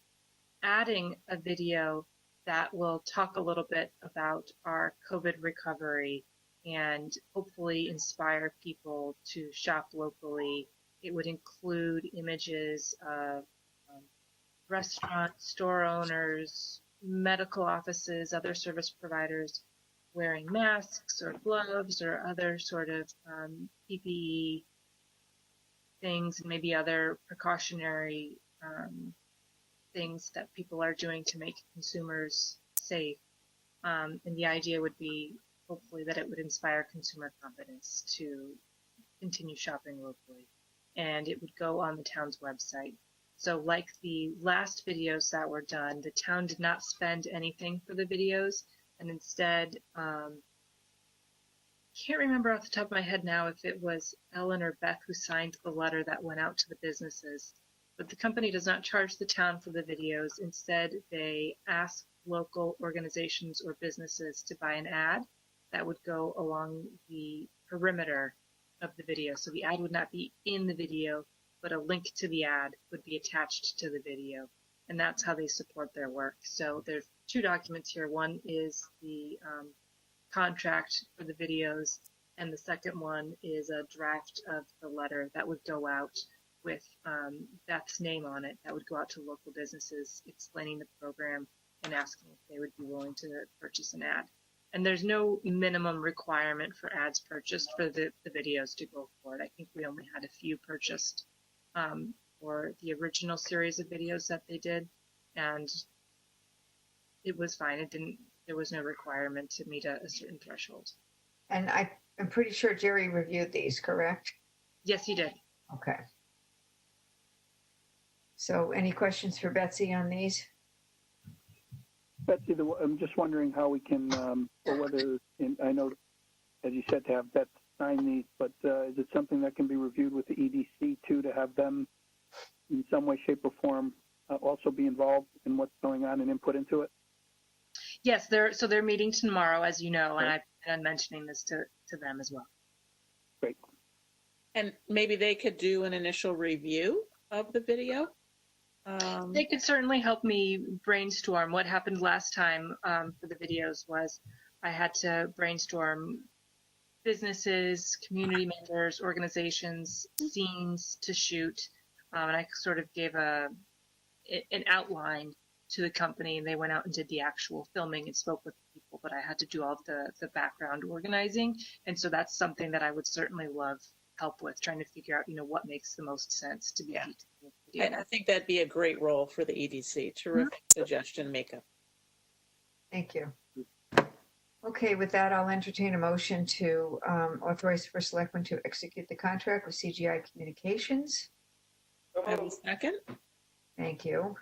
adding a video that will talk a little bit about our COVID recovery and hopefully inspire people to shop locally. It would include images of restaurants, store owners, medical offices, other service providers wearing masks or gloves or other sort of PPE things, and maybe other precautionary things that people are doing to make consumers safe. And the idea would be hopefully that it would inspire consumer confidence to continue shopping locally. And it would go on the town's website. So like the last videos that were done, the town did not spend anything for the videos, and instead, can't remember off the top of my head now if it was Ellen or Beth who signed the letter that went out to the businesses. But the company does not charge the town for the videos. Instead, they ask local organizations or businesses to buy an ad that would go along the perimeter of the video. So the ad would not be in the video, but a link to the ad would be attached to the video. And that's how they support their work. So there's 2 documents here. One is the contract for the videos, and the second one is a draft of the letter that would go out with Beth's name on it. That would go out to local businesses explaining the program and asking if they would be willing to purchase an ad. And there's no minimum requirement for ads purchased for the videos to go forward. I think we only had a few purchased for the original series of videos that they did, and it was fine. There was no requirement to meet a certain threshold. And I'm pretty sure Jerry reviewed these, correct? Yes, he did. Okay. So any questions for Betsy on these? Betsy, I'm just wondering how we can, or whether, I know, as you said, to have Beth sign these, but is it something that can be reviewed with the EDC too, to have them in some way, shape, or form also be involved in what's going on and input into it? Yes, they're meeting tomorrow, as you know, and I'm mentioning this to them as well. Great. And maybe they could do an initial review of the video. They could certainly help me brainstorm. What happened last time for the videos was I had to brainstorm businesses, community members, organizations, scenes to shoot, and I sort of gave an outline to the company, and they went out and did the actual filming and spoke with people, but I had to do all the background organizing, and so that's something that I would certainly love help with, trying to figure out, what makes the most sense to be detailed. And I think that'd be a great role for the EDC. Terrific suggestion, Mika. Thank you. Okay, with that, I'll entertain a motion to authorize the first selectman to execute the contract with CGI Communications. I have a second. Thank you.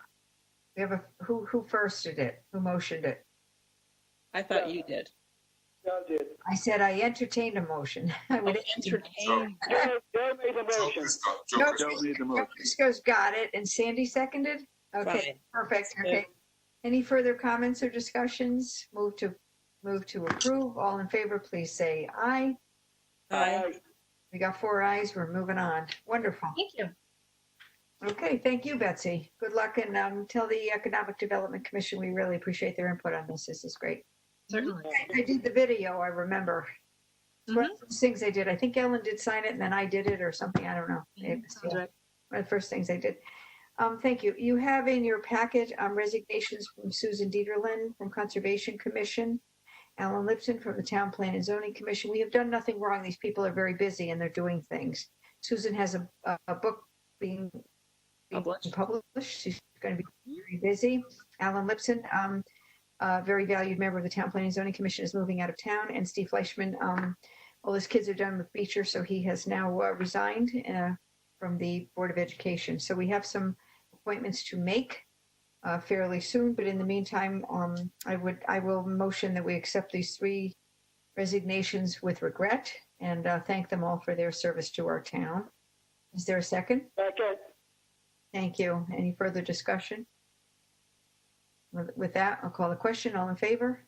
We have who firsted it? Who motioned it? I thought you did. Joe did. I said I entertained a motion. I would Entertain. Joe made the motion. Joe made the motion. Briscoe's got it, and Sandy seconded? Okay, Fine. perfect. Good. Okay. Any further comments or discussions? Move to approve. All in favor, please say aye. Aye. We got 4 ayes. We're moving on. Wonderful. Thank you. Okay, thank you, Betsy. Good luck, and tell the Economic Development Commission we really appreciate their input on this. This is great. Certainly. I did the video, I remember. It's one of those things I did. I think Ellen did sign it, and then I did it or something. I don't know. It was, Sounds right. one of the first things I did. Thank you. You have in your packet resignations from Susan Dieterlin from Conservation Commission, Alan Lipson from the Town Plan and Zoning Commission. We have done nothing wrong. These people are very busy and they're doing things. Susan has a book being published. She's going to be very busy. Alan Lipson, very valued member of the Town Planning and Zoning Commission, is moving out of town. And Steve Fleischman, all his kids are done with Beecher, so he has now resigned from the Board of Education. So we have some appointments to make fairly soon, but in the meantime, I will motion that we accept these 3 resignations with regret and thank them all for their service to our town. Is there a second? Second. Thank you. Any further discussion? With that, I'll call the question. All in favor?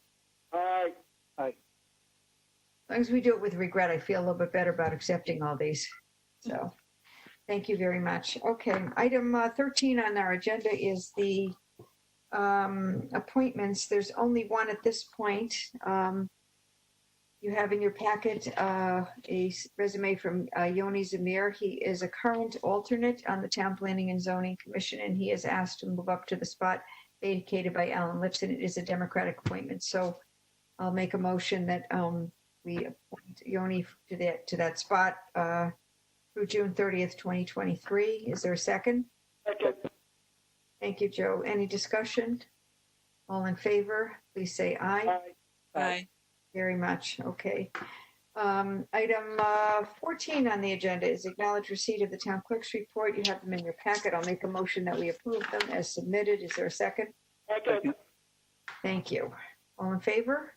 Aye. Aye. As long as we do it with regret, I feel a little bit better about accepting all these. So thank you very much. Okay, item 13 on our agenda is the appointments. There's only one at this point. You have in your packet a resume from Yoni Zamir. He is a current alternate on the Town Planning and Zoning Commission, and he is asked to move up to the spot vacated by Alan Lipson. It is a Democratic appointment, so I'll make a motion that we appoint Yoni to that spot through June 30th, 2023. Is there a second? Second. Thank you, Joe. Any discussion? All in favor, please say aye. Aye. Aye. Very much. Okay. Item 14 on the agenda is acknowledge receipt of the town clerk's report. You have them in your packet. I'll make a motion that we approve them as submitted. Is there a second? Second. Thank you. All in favor?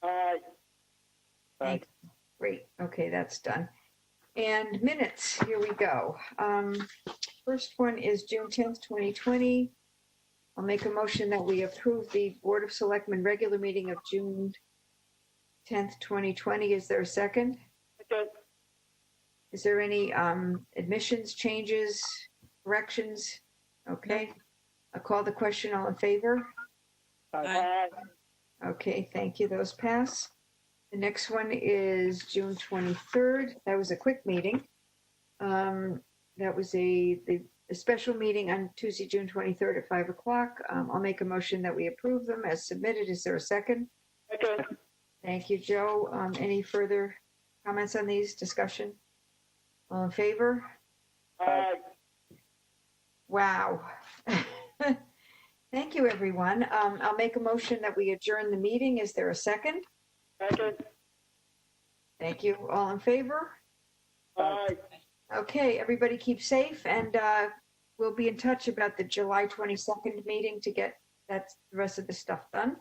Aye. Thank you. Great. Okay, that's done. And minutes, here we go. First one is June 10th, 2020. I'll make a motion that we approve the Board of Selectmen regular meeting of June 10th, 2020. Is there a second? Second. Is there any admissions, changes, corrections? Okay. I'll call the question. All in favor? Aye. Okay, thank you. Those pass. The next one is June 23rd. That was a quick meeting. That was a special meeting on Tuesday, June 23rd at 5 o'clock. I'll make a motion that we approve them as submitted. Is there a second? Second. Thank you, Joe. Any further comments on these? Discussion? All in favor? Aye. Wow. Thank you, everyone. I'll make a motion that we adjourn the meeting. Is there a second? Second. Thank you. All in favor? Aye. Okay, everybody keep safe, and we'll be in touch about the July 22nd meeting to get the rest of the stuff done.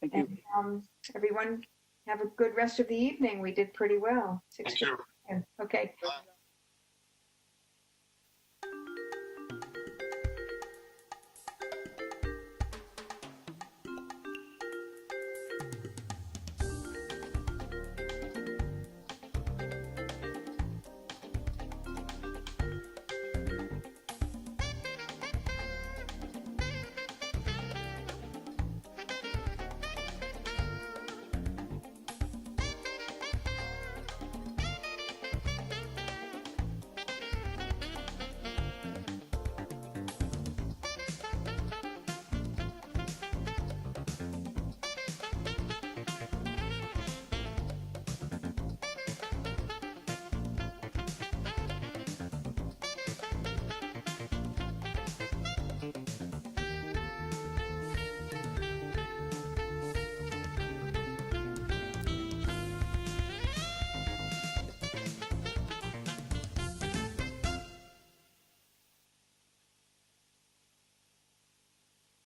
Thank you. And everyone have a good rest of the evening. We did pretty well. Thank you. Okay. Bye.